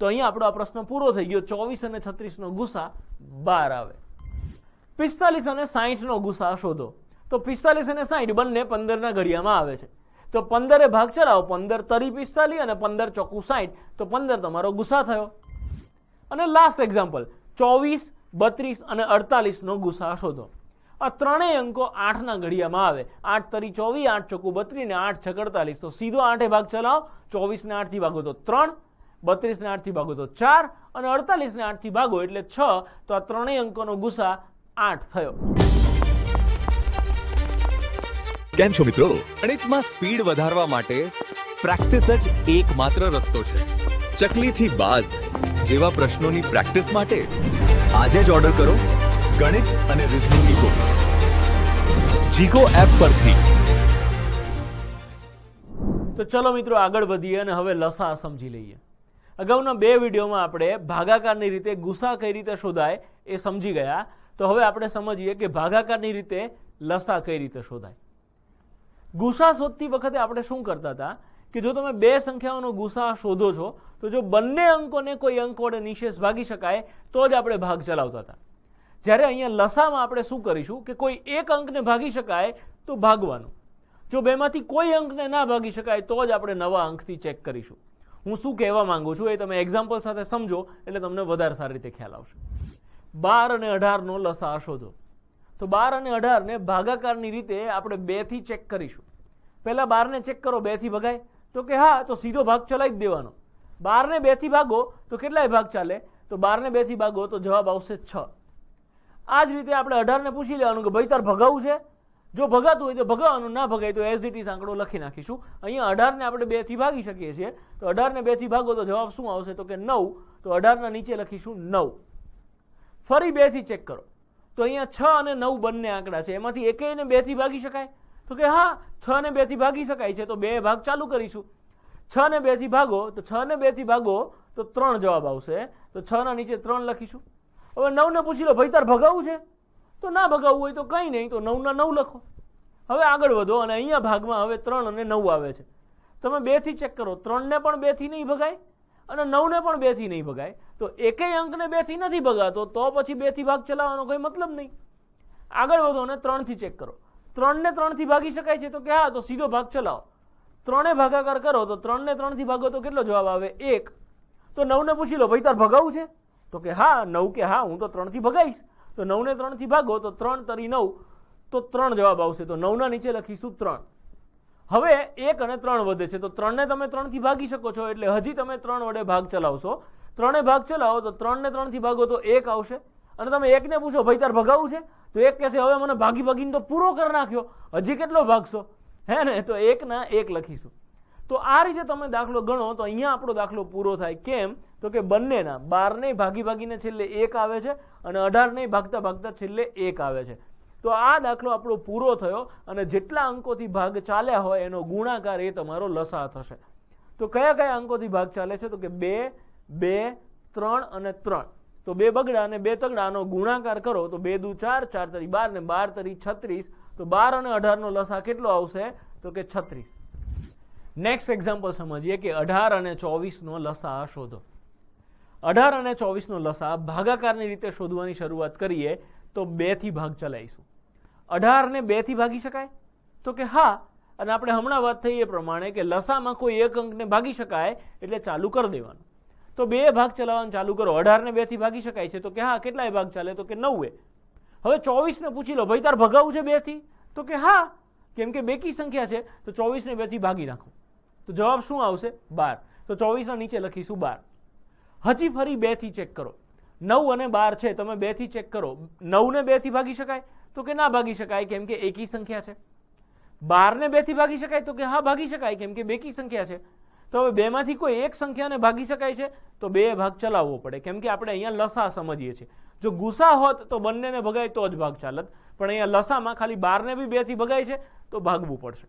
તો અહીંયા આપણો આ પ્રશ્ન પૂરો થઈ ગયો. 24 અને 36નો ગુસા 12 આવે. 45 અને 60નો ગુસા શોધો. તો 45 અને 60 બંને 15 ના ઘડિયામાં આવે છે. તો 15 ભાગ ચલાવો, 15 તરી 45 અને 15 ચોકુ 60, તો 15 તમારો ગુસા થયો. અને લાસ્ટ એક્ઝામ્પલ 24, 32 અને 48નો ગુસા શોધો. આ ત્રણેય અંકો 8 ના ઘડિયામાં આવે. 8 તરી 24, 8 ચોકુ 32 ને 8 છક 48. તો સીધો 8 ભાગ ચલાવો. 24 ને 8 થી ભાગો તો 3, 32 ને 8 થી ભાગો તો 4 અને 48 ને 8 થી ભાગો એટલે 6. તો આ ત્રણેય અંકોનો ગુસા 8 થયો. કેમ છો મિત્રો? ગણિતમાં સ્પીડ વધારવા માટે પ્રેક્ટિસ જ એકમાત્ર રસ્તો છે. ચકલીથી બાઝ જેવા પ્રશ્નોની પ્રેક્ટિસ માટે આજે જ ઓર્ડર કરો ગણિત અને રિઝનિંગની બુક્સ જીગો એપ પરથી. તો ચલો મિત્રો આગળ વધીએ અને હવે લસા સમજી લઈએ. અગાઉના 2 વિડીયોમાં આપણે ભાગાકારની રીતે ગુસા કઈ રીતે શોધાય એ સમજી ગયા. તો હવે આપણે સમજીએ કે ભાગાકારની રીતે લસા કઈ રીતે શોધાય. ગુસા શોધતી વખતે આપણે શું કરતા હતા કે જો તમે 2 સંખ્યાઓનો ગુસા શોધો છો તો જો બંને અંકોને કોઈ અંક વડે નિશેષ ભાગી શકાય તો જ આપણે ભાગ ચલાવતા હતા. જ્યારે અહીંયા લસામાં આપણે શું કરીશું કે કોઈ એક અંકને ભાગી શકાય તો ભાગવાનું. જો બેમાંથી કોઈ અંકને ના ભાગી શકાય તો જ આપણે નવા અંકથી ચેક કરીશું. હું શું કહેવા માંગુ છું એ તમે એક્ઝામ્પલ સાથે સમજો એટલે તમને વધારે સારી રીતે ખ્યાલ આવશે. 12 અને 18 નો લસા શોધો. તો 12 અને 18 ને ભાગાકારની રીતે આપણે 2 થી ચેક કરીશું. પહેલા 12 ને ચેક કરો, 2 થી ભગાય? તો કે હા, તો સીધો ભાગ ચલાવી જ દેવાનો. 12 ને 2 થી ભાગો તો કેટલાય ભાગ ચાલે? તો 12 ને 2 થી ભાગો તો જવાબ આવશે 6. આ જ રીતે આપણે 18 ને પૂછી લેવાનું કે ભાઈ તાર ભગાવું છે? જો ભગાતું હોય તો ભગાવાનું, ના ભગાય તો એઝ ઇટ ઇઝ આંકડો લખી નાખીશું. અહીંયા 18 ને આપણે 2 થી ભાગી શકીએ છીએ, તો 18 ને 2 થી ભાગો તો જવાબ શું આવશે? તો કે 9. તો 18 ના નીચે લખીશું 9. ફરી 2 થી ચેક કરો તો અહીંયા 6 અને 9 બંને આંકડા છે, એમાંથી એકેયને 2 થી ભાગી શકાય? તો કે હા, 6 ને 2 થી ભાગી શકાય છે, તો 2 ભાગ ચાલુ કરીશું. 6 ને 2 થી ભાગો તો 6 ને 2 થી ભાગો તો 3 જવાબ આવશે, તો 6 ના નીચે 3 લખીશું. હવે 9 ને પૂછી લો ભાઈ તાર ભગાવું છે? તો ના ભગાવવું હોય તો કંઈ નહીં, તો 9 ના 9 લખો. હવે આગળ વધો અને અહીંયા ભાગમાં હવે 3 અને 9 આવે છે. તમે 2 થી ચેક કરો, 3 ને પણ 2 થી નહીં ભગાય અને 9 ને પણ 2 થી નહીં ભગાય, તો એકેય અંકને 2 થી નથી ભગાતો, તો પછી 2 થી ભાગ ચલાવવાનો કોઈ મતલબ નહીં. આગળ વધો અને 3 થી ચેક કરો, 3 ને 3 થી ભાગી શકાય છે? તો કે હા, તો સીધો ભાગ ચલાવો. 3 ભાગાકાર કરો તો 3 ને 3 થી ભાગો તો કેટલો જવાબ આવે? 1. તો 9 ને પૂછી લો ભાઈ તાર ભગાવું છે? તો કે હા, 9 કે હા, હું તો 3 થી ભગાઈશ. તો 9 ને 3 થી ભાગો તો 3 તરી 9, તો 3 જવાબ આવશે. તો 9 ના નીચે લખીશું 3. હવે 1 અને 3 વધે છે, તો 3 ને તમે 3 થી ભાગી શકો છો, એટલે હજી તમે 3 વડે ભાગ ચલાવશો. 3 ભાગ ચલાવો તો 3 ને 3 થી ભાગો તો 1 આવશે. અને તમે 1 ને પૂછો ભાઈ તાર ભગાવું છે? તો 1 કહેશે હવે મને ભાગી ભાગીને તો પૂરો કરી નાખ્યો, હજી કેટલો ભાગશો? હે ને? તો 1 ના 1 લખીશું. તો આ રીતે તમે દાખલો ગણો તો અહીંયા આપણો દાખલો પૂરો થાય. કેમ? તો કે બંનેના 12 ને ભાગી ભાગીને છેલ્લે 1 આવે છે અને 18 ને ભાગતા ભાગતા છેલ્લે 1 આવે છે. તો આ દાખલો આપણો પૂરો થયો અને જેટલા અંકોથી ભાગ ચાલ્યા હોય એનો ગુણાકાર એ તમારો લસા થશે. તો કયા કયા અંકોથી ભાગ ચાલે છે? તો કે 2, 2, 3 અને 3. તો 2 બગડા અને 2 તગડા, આનો ગુણાકાર કરો તો 2 દુ 4, 4 તરી 12 ને 12 તરી 36. તો 12 અને 18 નો લસા કેટલો આવશે? તો કે 36. નેક્સ્ટ એક્ઝામ્પલ સમજીએ કે 18 અને 24 નો લસા શોધો. 18 અને 24 નો લસા ભાગાકારની રીતે શોધવાની શરૂઆત કરીએ તો 2 થી ભાગ ચલાવીશું. 18 ને 2 થી ભાગી શકાય? તો કે હા, અને આપણે હમણાં વાત થઈ એ પ્રમાણે કે લસામાં કોઈ એક અંકને ભાગી શકાય એટલે ચાલુ કરી દેવાનું. તો 2 ભાગ ચલાવવાનું ચાલુ કરો. 18 ને 2 થી ભાગી શકાય છે? તો કે હા. કેટલાય ભાગ ચાલે? તો કે 9. હવે 24 ને પૂછી લો ભાઈ તાર ભગાવું છે 2 થી? તો કે હા, કેમ કે બેકી સંખ્યા છે, તો 24 ને 2 થી ભાગી નાખો. તો જવાબ શું આવશે? 12. તો 24 ના નીચે લખીશું 12. હજી ફરી 2 થી ચેક કરો. 9 અને 12 છે, તમે 2 થી ચેક કરો. 9 ને 2 થી ભાગી શકાય? તો કે ના ભાગી શકાય, કેમ કે એકી સંખ્યા છે. 12 ને 2 થી ભાગી શકાય? તો કે હા ભાગી શકાય, કેમ કે બેકી સંખ્યા છે. તો હવે 2 માંથી કોઈ એક સંખ્યાને ભાગી શકાય છે? તો 2 ભાગ ચલાવવો પડે, કેમ કે આપણે અહીંયા લસા સમજીએ છીએ. જો ગુસા હોત તો બંનેને ભગાય તો જ ભાગ ચાલત, પણ અહીંયા લસામાં ખાલી 12 ને બી 2 થી ભગાય છે તો ભાગવું પડશે.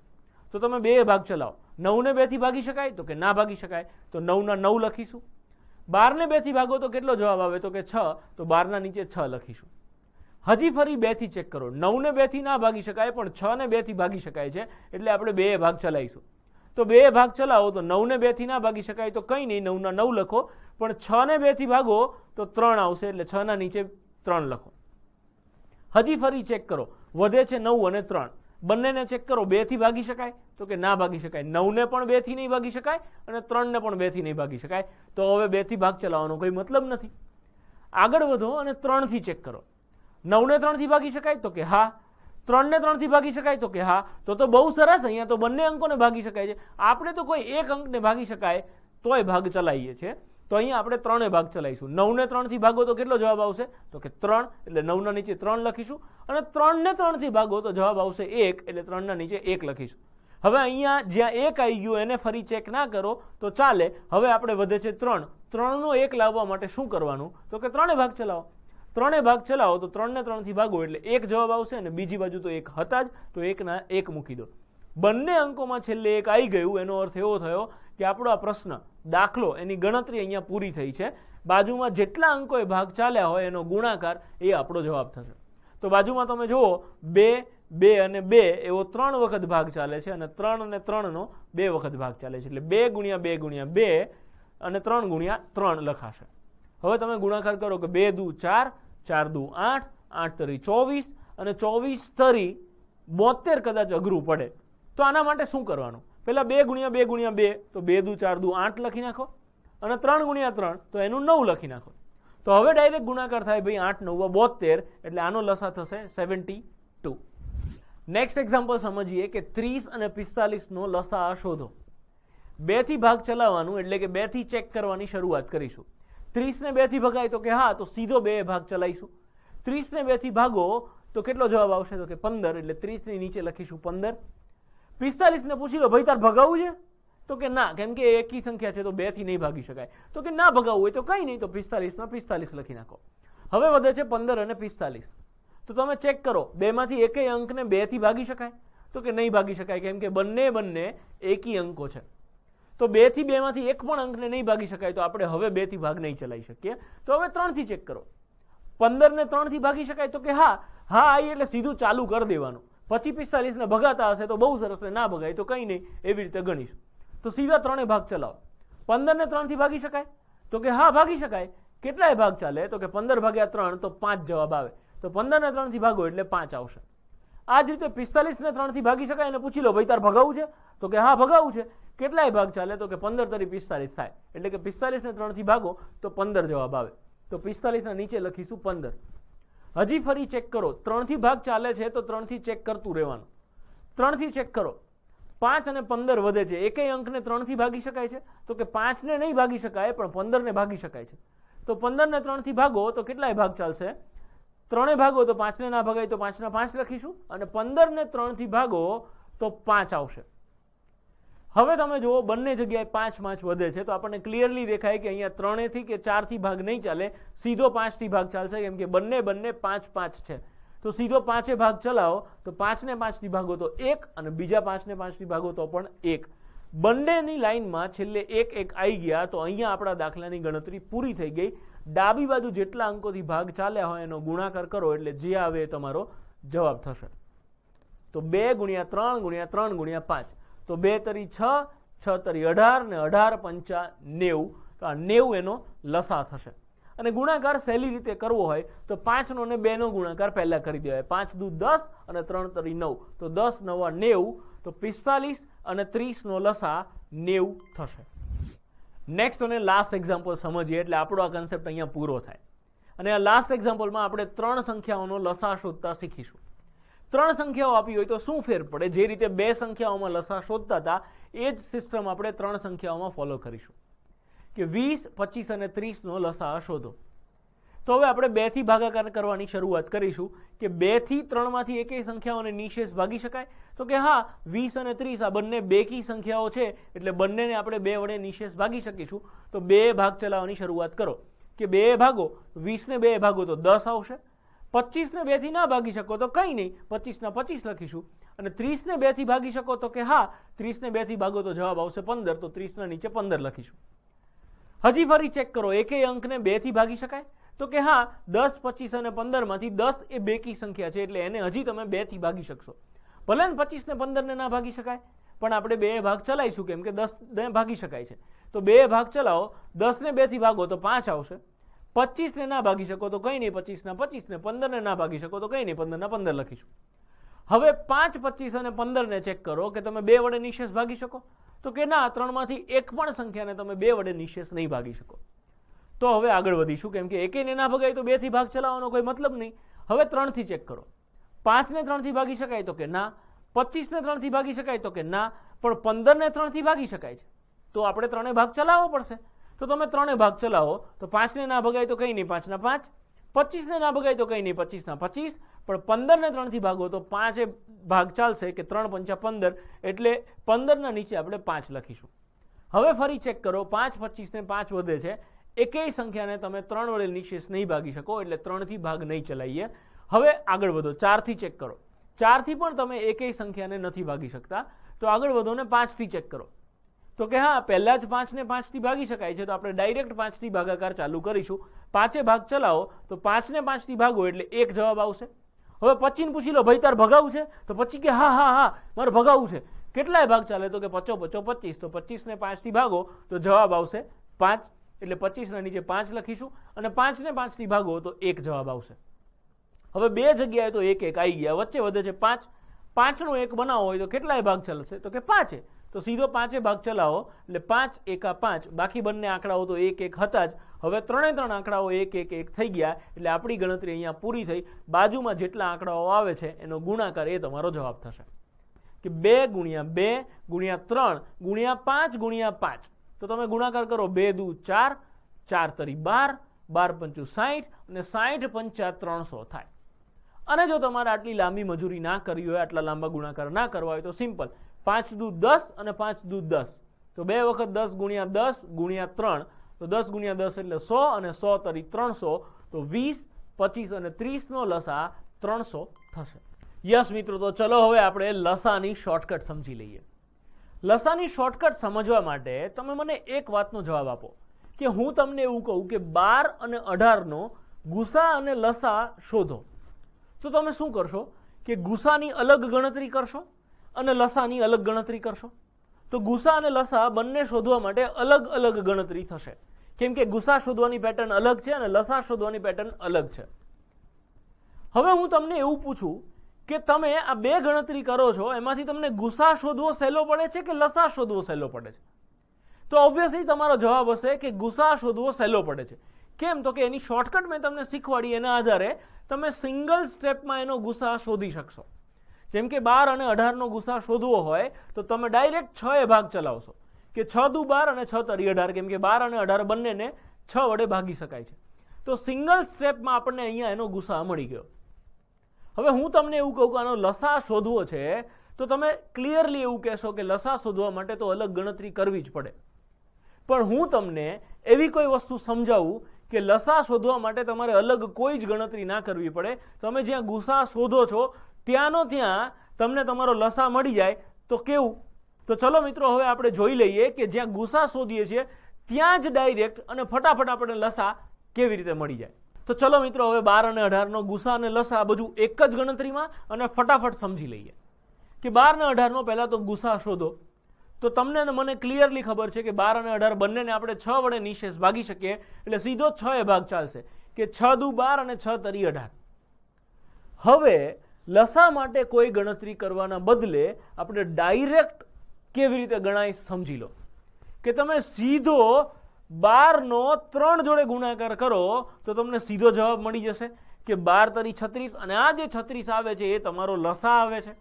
તો તમે 2 ભાગ ચલાવો. 9 ને 2 થી ભાગી શકાય? તો કે ના ભાગી શકાય, તો 9 ના 9 લખીશું. 12 ને 2 થી ભાગો તો કેટલો જવાબ આવે? તો કે 6. તો 12 ના નીચે 6 લખીશું. હજી ફરી 2 થી ચેક કરો. 9 ને 2 થી ના ભાગી શકાય, પણ 6 ને 2 થી ભાગી શકાય છે, એટલે આપણે 2 ભાગ ચલાવીશું. તો 2 ભાગ ચલાવો તો 9 ને 2 થી ના ભાગી શકાય તો કંઈ નહીં, 9 ના 9 લખો. પણ 6 ને 2 થી ભાગો તો 3 આવશે, એટલે 6 ના નીચે 3 લખો. હજી ફરી ચેક કરો, વધે છે 9 અને 3. બંનેને ચેક કરો. 2 થી ભાગી શકાય? તો કે ના ભાગી શકાય. 9 ને પણ 2 થી નહીં ભાગી શકાય અને 3 ને પણ 2 થી નહીં ભાગી શકાય, તો હવે 2 થી ભાગ ચલાવવાનો કોઈ મતલબ નથી. આગળ વધો અને 3 થી ચેક કરો. 9 ને 3 થી ભાગી શકાય? તો કે હા. 3 ને 3 થી ભાગી શકાય? તો કે હા. તો બહુ સરસ, અહીંયા તો બંને અંકોને ભાગી શકાય છે. આપણે તો કોઈ એક અંકને ભાગી શકાય તોય ભાગ ચલાવીએ છીએ, તો અહીંયા આપણે 3 ભાગ ચલાવીશું. 9 ને 3 થી ભાગો તો કેટલો જવાબ આવશે? તો કે 3, એટલે 9 ના નીચે 3 લખીશું. અને 3 ને 3 થી ભાગો તો જવાબ આવશે 1, એટલે 3 ના નીચે 1 લખીશું. હવે અહીંયા જ્યાં 1 આવી ગયું એને ફરી ચેક ના કરો તો ચાલે. હવે આપણે વધે છે 3. 3 નો 1 લાવવા માટે શું કરવાનું? તો કે 3 ભાગ ચલાવો. 3 ભાગ ચલાવો તો 3 ને 3 થી ભાગો એટલે 1 જવાબ આવશે, અને બીજી બાજુ તો 1 હતા જ, તો 1 ના 1 મૂકી દો. બંને અંકોમાં છેલ્લે 1 આવી ગયું, એનો અર્થ એવો થયો કે આપણો આ પ્રશ્ન દાખલો એની ગણતરી અહીંયા પૂરી થઈ છે. બાજુમાં જેટલા અંકોએ ભાગ ચાલ્યા હોય એનો ગુણાકાર એ આપણો જવાબ થશે. તો બાજુમાં તમે જુઓ 2, 2 અને 2 એવો 3 વખત ભાગ ચાલે છે, અને 3 અને 3 નો 2 વખત ભાગ ચાલે છે, એટલે 2 ગુણ્યા 2 ગુણ્યા 2 અને 3 ગુણ્યા 3 લખાશે. હવે તમે ગુણાકાર કરો કે 2 દુ 4, 4 દુ 8, 8 તરી 24 અને 24 તરી 72 કદાચ અઘરું પડે તો આના માટે શું કરવાનું? પેલા 2 ગુણ્યા 2 ગુણ્યા 2 તો 2 દુ 4 દુ 8 લખી નાખો, અને 3 ગુણ્યા 3 તો એનું 9 લખી નાખો. તો હવે ડાયરેક્ટ ગુણાકાર થાય ભાઈ 8 9 72, એટલે આનો લસા થશે 72. નેક્સ્ટ એક્ઝામ્પલ સમજીએ કે 30 અને 45 નો લસા શોધો. 2 થી ભાગ ચલાવવાનું, એટલે કે 2 થી ચેક કરવાની શરૂઆત કરીશું. 30 ને 2 થી ભગાય તો કે હા, તો સીધો 2 ભાગ ચલાવીશું. 30 ને 2 થી ભાગો તો કેટલો જવાબ આવશે, તો કે 15, એટલે 30 ની નીચે લખીશું 15. 45 ને પૂછી લો ભાઈ તાર ભગાવવું છે, તો કે ના, કેમ કે એકી સંખ્યા છે તો 2 થી નહીં ભાગી શકાય. તો કે ના ભગાવવું હોય તો કંઈ નહીં, તો 45 માં 45 લખી નાખો. હવે વધે છે 15 અને 45. તો તમે ચેક કરો, બેમાંથી એકેય અંકને 2 થી ભાગી શકાય, તો કે નહીં ભાગી શકાય, કેમ કે બંને એકી અંકો છે. તો 2 થી 2 માંથી એક પણ અંકને નહીં ભાગી શકાય, તો આપણે હવે 2 થી ભાગ નહીં ચલાવી શકીએ. તો હવે 3 થી ચેક કરો. 15 ને 3 થી ભાગી શકાય, તો કે હા આવી એટલે સીધું ચાલુ કરી દેવાનું. પછી 45 ને ભગાતા હશે તો બહુ સરસ, ને ના ભગાય તો કંઈ નહીં, એવી રીતે ગણીશું. તો સીધા 3 ભાગ ચલાવો. 15 ને 3 થી ભાગી શકાય, તો કે હા ભાગી શકાય. કેટલાય ભાગ ચાલે, તો કે 15 ભાગ્યા 3 તો 5 જવાબ આવે. તો 15 ને 3 થી ભાગો એટલે 5 આવશે. આ જ રીતે 45 ને 3 થી ભાગી શકાય, અને પૂછી લો ભાઈ તાર ભગાવવું છે, તો કે હા ભગાવવું છે. કેટલાય ભાગ ચાલે, તો કે 15 તરી 45 થાય, એટલે કે 45 ને 3 થી ભાગો તો 15 જવાબ આવે. તો 45 ના નીચે લખીશું 15. હજી ફરી ચેક કરો, 3 થી ભાગ ચાલે છે તો 3 થી ચેક કરતું રહેવાનું. 3 થી ચેક કરો, 5 અને 15 વધે છે, એકેય અંકને 3 થી ભાગી શકાય છે, તો કે 5 ને નહીં ભાગી શકાય, પણ 15 ને ભાગી શકાય છે. તો 15 ને 3 થી ભાગો તો કેટલાય ભાગ ચાલશે, 3 ભાગો તો 5 ને ના ભગાય, તો 5 ના 5 લખીશું, અને 15 ને 3 થી ભાગો તો 5 આવશે. હવે તમે જુઓ, બંને જગ્યાએ 5 5 વધે છે, તો આપણને ક્લિયરલી દેખાય કે અહીંયા 3 થી કે 4 થી ભાગ નહીં ચાલે, સીધો 5 થી ભાગ ચાલશે, કેમ કે બંને 5 5 છે. તો સીધો 5 ભાગ ચલાવો, તો 5 ને 5 થી ભાગો તો 1, અને બીજા 5 ને 5 થી ભાગો તો પણ 1. બંનેની લાઈનમાં છેલ્લે 1 1 આવી ગયા, તો અહીંયા આપણા દાખલાની ગણતરી પૂરી થઈ ગઈ. ડાબી બાજુ જેટલા અંકોથી ભાગ ચાલ્યા હોય એનો ગુણાકાર કરો, એટલે જે આવે એ તમારો જવાબ થશે. તો 2 ગુણ્યા 3 ગુણ્યા 3 ગુણ્યા 5, તો 2 તરી 6, 6 તરી 18, ને 18 પંચા 90, તો આ 90 એનો લસા થશે. અને ગુણાકાર સહેલી રીતે કરવો હોય તો 5 નો ને 2 નો ગુણાકાર પહેલા કરી દેવાય. 5 દુ 10 અને 3 તરી 9, તો 10 9 90, તો 45 અને 30 નો લસા 90 થશે. નેક્સ્ટ અને લાસ્ટ એક્ઝામ્પલ સમજીએ, એટલે આપણો આ કન્સેપ્ટ અહીંયા પૂરો થાય. અને આ લાસ્ટ એક્ઝામ્પલમાં આપણે 3 સંખ્યાઓનો લસા શોધતા શીખીશું. 3 સંખ્યાઓ આપી હોય તો શું ફેર પડે, જે રીતે 2 સંખ્યાઓમાં લસા શોધતા હતા એ જ સિસ્ટમ આપણે 3 સંખ્યાઓમાં ફોલો કરીશું. કે 20 25 અને 30 નો લસા શોધો. તો હવે આપણે 2 થી ભાગાકાર કરવાની શરૂઆત કરીશું. કે 2 થી 3 માંથી એકેય સંખ્યાઓને નિશેષ ભાગી શકાય, તો કે હા 20 અને 30 આ બંને બેકી સંખ્યાઓ છે, એટલે બંનેને આપણે 2 વડે નિશેષ ભાગી શકીશું. તો 2 ભાગ ચલાવવાની શરૂઆત કરો. કે 2 ભાગો, 20 ને 2 ભાગો તો 10 આવશે. 25 ને 2 થી ના ભાગી શકો તો કંઈ નહીં, 25 ના 25 લખીશું. અને 30 ને 2 થી ભાગી શકો, તો કે હા 30 ને 2 થી ભાગો તો જવાબ આવશે 15, તો 30 ના નીચે 15 લખીશું. હજી ફરી ચેક કરો, એકેય અંકને 2 થી ભાગી શકાય, તો કે હા 10 25 અને 15 માંથી 10 એ બેકી સંખ્યા છે, એટલે એને હજી તમે 2 થી ભાગી શકશો. ભલે 25 ને 15 ને ના ભાગી શકાય, પણ આપણે 2 ભાગ ચલાવીશું, કેમ કે 10 ને ભાગી શકાય છે. તો 2 ભાગ ચલાવો, 10 ને 2 થી ભાગો તો 5 આવશે. 25 ને ના ભાગી શકો તો કંઈ નહીં, 25 ના 25, ને 15 ને ના ભાગી શકો તો કંઈ નહીં, 15 ના 15 લખીશું. હવે 5 25 અને 15 ને ચેક કરો કે તમે 2 વડે નિશેષ ભાગી શકો, તો કે ના 3 માંથી એક પણ સંખ્યાને તમે 2 વડે નિશેષ નહીં ભાગી શકો. તો હવે આગળ વધીશું, કેમ કે એકેયને ના ભગાય તો 2 થી ભાગ ચલાવવાનો કોઈ મતલબ નહીં. હવે 3 થી ચેક કરો. 5 ને 3 થી ભાગી શકાય, તો કે ના. 25 ને 3 થી ભાગી શકાય, તો કે ના. પણ 15 ને 3 થી ભાગી શકાય છે, તો આપણે 3 ભાગ ચલાવવો પડશે. તો તમે 3 ભાગ ચલાવો, તો 5 ને ના ભગાય તો કંઈ નહીં, 5 ના 5. 25 ને ના ભગાય તો કંઈ નહીં, 25 ના 25. પણ 15 ને 3 થી ભાગો તો 5 ભાગ ચાલશે, કે 3 પંચા 15, એટલે 15 ના નીચે આપણે 5 લખીશું. હવે ફરી ચેક કરો, 5 25 ને 5 વધે છે, એકેય સંખ્યાને તમે 3 વડે નિશેષ નહીં ભાગી શકો, એટલે 3 થી ભાગ નહીં ચલાવીએ. હવે આગળ વધો, 4 થી ચેક કરો. 4 થી પણ તમે એકેય સંખ્યાને નથી ભાગી શકતા, તો આગળ વધો ને 5 થી ચેક કરો. તો કે હા પહેલા જ 5 ને 5 થી ભાગી શકાય છે, તો આપણે ડાયરેક્ટ 5 થી ભાગાકાર ચાલુ કરીશું. 5 ભાગ ચલાવો, તો 5 ને 5 થી ભાગો એટલે 1 જવાબ આવશે. હવે 25 ને પૂછી લો ભાઈ તાર ભગાવું છે, તો 25 કે હા હા હા મારે ભગાવું છે. કેટલાય ભાગ ચાલે, તો કે 50 50 25, તો 25 ને 5 થી ભાગો તો જવાબ આવશે 5, એટલે 25 ના નીચે 5 લખીશું. અને 5 ને 5 થી ભાગો તો 1 જવાબ આવશે. હવે 2 જગ્યાએ તો 1 1 આવી ગયા, વચ્ચે વધે છે 5. 5 નો 1 બનાવવો હોય તો કેટલાય ભાગ ચાલશે, તો કે 5, તો સીધો 5 ભાગ ચલાવો એટલે 5 એકા 5, બાકી બંને આંકડાઓ તો 1 1 હતા જ. હવે ત્રણે ત્રણ આંકડાઓ 1 1 1 થઈ ગયા એટલે આપણી ગણતરી અહીંયા પૂરી થઈ. બાજુમાં જેટલા આંકડાઓ આવે છે એનો ગુણાકાર એ તમારો જવાબ થશે કે 2 ગુણ્યા 2 ગુણ્યા 3 ગુણ્યા 5 ગુણ્યા 5. તો તમે ગુણાકાર કરો 2 દુ 4, 4 તરી 12, 12 પંચું 60 અને 60 પંચા 300 થાય. અને જો તમારે આટલી લાંબી મજૂરી ના કરવી હોય, આટલા લાંબા ગુણાકાર ના કરવા હોય તો સિમ્પલ 5 દુ 10 અને 5 દુ 10. તો 2 વખત 10 ગુણ્યા 10 ગુણ્યા 3, તો 10 ગુણ્યા 10 એટલે 100 અને 100 તરી 300, તો 20, 25 અને 30 નો લસા 300 થશે. યસ મિત્રો, તો ચલો હવે આપણે લસાની શોર્ટકટ સમજી લઈએ. લસાની શોર્ટકટ સમજવા માટે તમે મને એક વાતનો જવાબ આપો કે હું તમને એવું કહું કે 12 અને 18 નો ગુસા અને લસા શોધો, તો તમે શું કરશો કે ગુસાની અલગ ગણતરી કરશો અને લસાની અલગ ગણતરી કરશો. તો ગુસા અને લસા બંને શોધવા માટે અલગ અલગ ગણતરી થશે, કેમ કે ગુસા શોધવાની પેટર્ન અલગ છે અને લસા શોધવાની પેટર્ન અલગ છે. હવે હું તમને એવું પૂછું કે તમે આ બે ગણતરી કરો છો, એમાંથી તમને ગુસા શોધવો સહેલો પડે છે કે લસા શોધવો સહેલો પડે છે? તો ઓબ્વિયસલી તમારો જવાબ હશે કે ગુસા શોધવો સહેલો પડે છે. કેમ? તો કે એની શોર્ટકટ મેં તમને શીખવાડી, એના આધારે તમે સિંગલ સ્ટેપમાં એનો ગુસા શોધી શકશો. જેમ કે 12 અને 18 નો ગુસા શોધવો હોય તો તમે ડાયરેક્ટ 6 એ ભાગ ચલાવશો કે 6 દુ 12 અને 6 તરી 18, કેમ કે 12 અને 18 બંનેને 6 વડે ભાગી શકાય છે. તો સિંગલ સ્ટેપમાં આપણને અહીંયા એનો ગુસા મળી ગયો. હવે હું તમને એવું કહું કે આનો લસા શોધવો છે તો તમે ક્લિયરલી એવું કહેશો કે લસા શોધવા માટે તો અલગ ગણતરી કરવી જ પડે. પણ હું તમને એવી કોઈ વસ્તુ સમજાવું કે લસા શોધવા માટે તમારે અલગ કોઈ જ ગણતરી ના કરવી પડે. તમે જ્યાં ગુસા શોધો છો ત્યાંનો ત્યાં તમને તમારો લસા મળી જાય તો કેવું? તો ચલો મિત્રો, હવે આપણે જોઈ લઈએ કે જ્યાં ગુસા શોધીએ છીએ ત્યાં જ ડાયરેક્ટ અને ફટાફટ આપણે લસા કેવી રીતે મળી જાય. તો ચલો મિત્રો, હવે 12 અને 18 નો ગુસા અને લસા બધું એક જ ગણતરીમાં અને ફટાફટ સમજી લઈએ કે 12 અને 18 નો પહેલા તો ગુસા શોધો. તો તમને ને મને ક્લિયરલી ખબર છે કે 12 અને 18 બંનેને આપણે 6 વડે નિશેષ ભાગી શકીએ એટલે સીધો 6 એ ભાગ ચાલશે કે 6 દુ 12 અને 6 તરી 18. હવે લસા માટે કોઈ ગણતરી કરવાના બદલે આપણે ડાયરેક્ટ કેવી રીતે ગણાય સમજી લો કે તમે સીધો 12 નો 3 જોડે ગુણાકાર કરો તો તમને સીધો જવાબ મળી જશે કે 12 તરી 36 અને આ જે 36 આવે છે એ તમારો લસા આવે છે.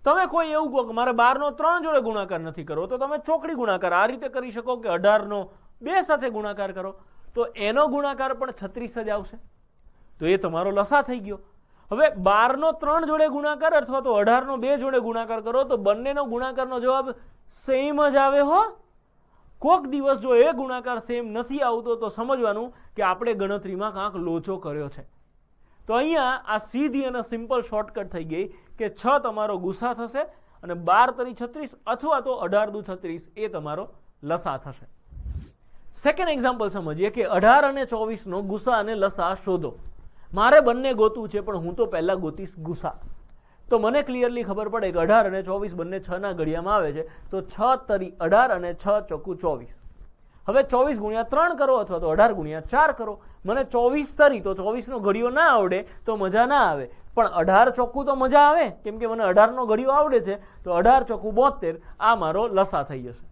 તમે કોઈ એવું કહો કે મારે 12 નો 3 જોડે ગુણાકાર નથી કરવો, તો તમે ચોકડી ગુણાકાર આ રીતે કરી શકો કે 18 નો 2 સાથે ગુણાકાર કરો તો એનો ગુણાકાર પણ 36 જ આવશે, તો એ તમારો લસા થઈ ગયો. હવે 12 નો 3 જોડે ગુણાકાર અથવા તો 18 નો 2 જોડે ગુણાકાર કરો તો બંનેનો ગુણાકારનો જવાબ સેમ જ આવે હો. કોક દિવસ જો એ ગુણાકાર સેમ નથી આવતો તો સમજવાનું કે આપણે ગણતરીમાં કાંક લોચો કર્યો છે. તો અહીંયા આ સીધી અને સિમ્પલ શોર્ટકટ થઈ ગઈ કે 6 તમારો ગુસા થશે અને 12 તરી 36 અથવા તો 18 દુ 36 એ તમારો લસા થશે. સેકન્ડ એક્ઝામ્પલ સમજીએ કે 18 અને 24 નો ગુસા અને લસા શોધો. મારે બંને ગોતવું છે પણ હું તો પહેલા ગોતીશ ગુસા. તો મને ક્લિયરલી ખબર પડે કે 18 અને 24 બંને 6 ના ઘડિયામાં આવે છે, તો 6 તરી 18 અને 6 ચોકુ 24. હવે 24 ગુણ્યા 3 કરો અથવા તો 18 ગુણ્યા 4 કરો. મને 24 તરી તો 24 નો ઘડિયો ના આવડે તો મજા ના આવે, પણ 18 ચોખ્ખું તો મજા આવે કેમ કે મને 18 નો ઘડિયો આવડે છે. તો 18 ચોખ્ખું 72 આ મારો લસા થઈ જશે.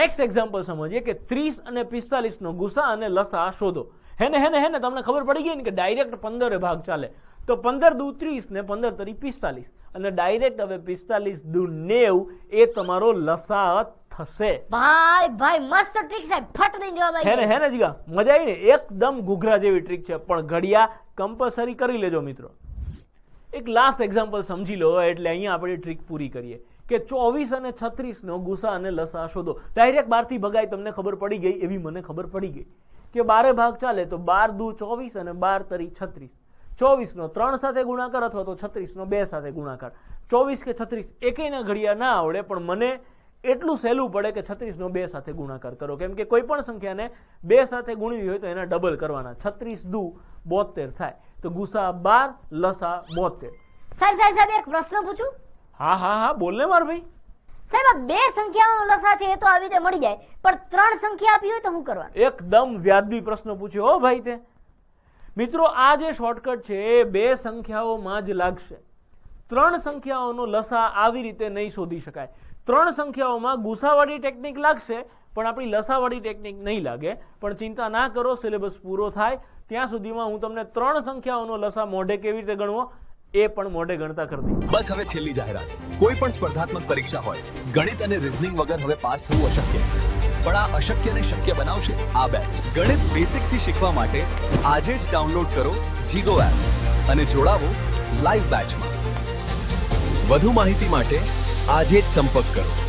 નેક્સ્ટ એક્ઝામ્પલ સમજીએ કે 30 અને 45 નો ગુસા અને લસા શોધો. હેને તમને ખબર પડી ગઈ ને કે ડાયરેક્ટ 15 એ ભાગ ચાલે. તો 15 દુ 30 ને 15 તરી 45 અને ડાયરેક્ટ હવે 45 દુ 90 એ તમારો લસા થશે. ભાઈ મસ્ત ટ્રીક છે, ફટ દઈને જવાબ આવી ગયો. હેને જીગા, મજા આવી ને? એકદમ ઘૂઘરા જેવી ટ્રીક છે, પણ ઘડિયા કમ્પલસરી કરી લેજો મિત્રો. એક લાસ્ટ એક્ઝામ્પલ સમજી લો એટલે અહીંયા આપણે ટ્રીક પૂરી કરીએ કે 24 અને 36 નો ગુસા અને લસા શોધો. ડાયરેક્ટ 12 થી ભગાય તમને ખબર પડી ગઈ એવી મને ખબર પડી ગઈ કે 12 ભાગ ચાલે તો 12 દુ 24 અને 12 તરી 36. 24 નો 3 સાથે ગુણાકાર અથવા તો 36 નો 2 સાથે ગુણાકાર. 24 કે 36 એકેયના ઘડિયા ના આવડે, પણ મને એટલું સહેલું પડે કે 36 નો 2 સાથે ગુણાકાર કરો, કેમ કે કોઈ પણ સંખ્યાને 2 સાથે ગુણવી હોય તો એના ડબલ કરવાના. 36 દુ 72 થાય. તો ગુસા 12, લસા 72. સાહેબ એક પ્રશ્ન પૂછું? હા બોલ ને માર ભાઈ. સાહેબ આ બે સંખ્યાઓનો લસા છે એ તો આવી રીતે મળી જાય, પણ 3 સંખ્યા આપી હોય તો શું કરવાનું? એકદમ વ્યાજબી પ્રશ્ન પૂછ્યો હો ભાઈ તે. મિત્રો, આ જે શોર્ટકટ છે એ બે સંખ્યાઓમાં જ લાગશે. 3 સંખ્યાઓનો લસા આવી રીતે નહીં શોધી શકાય. 3 સંખ્યાઓમાં ગુસાવાળી ટેકનિક લાગશે પણ આપણી લસાવાળી ટેકનિક નહીં લાગે. પણ ચિંતા ના કરો, સિલેબસ પૂરો થાય ત્યાં સુધીમાં હું તમને 3 સંખ્યાઓનો લસા મોઢે કેવી રીતે ગણવો એ પણ મોઢે ગણતા કરી દઈશ. બસ હવે છેલ્લી જાહેરાત. કોઈ પણ સ્પર્ધાત્મક પરીક્ષા હોય, ગણિત અને રીઝનિંગ વગર હવે પાસ થવું અશક્ય છે. પણ આ અશક્યને શક્ય બનાવશે આ બેચ. ગણિત બેસિકથી શીખવા માટે આજે જ ડાઉનલોડ કરો જીગો એપ અને જોડાવો લાઈવ બેચમાં. વધુ માહિતી માટે આજે જ સંપર્ક કરો.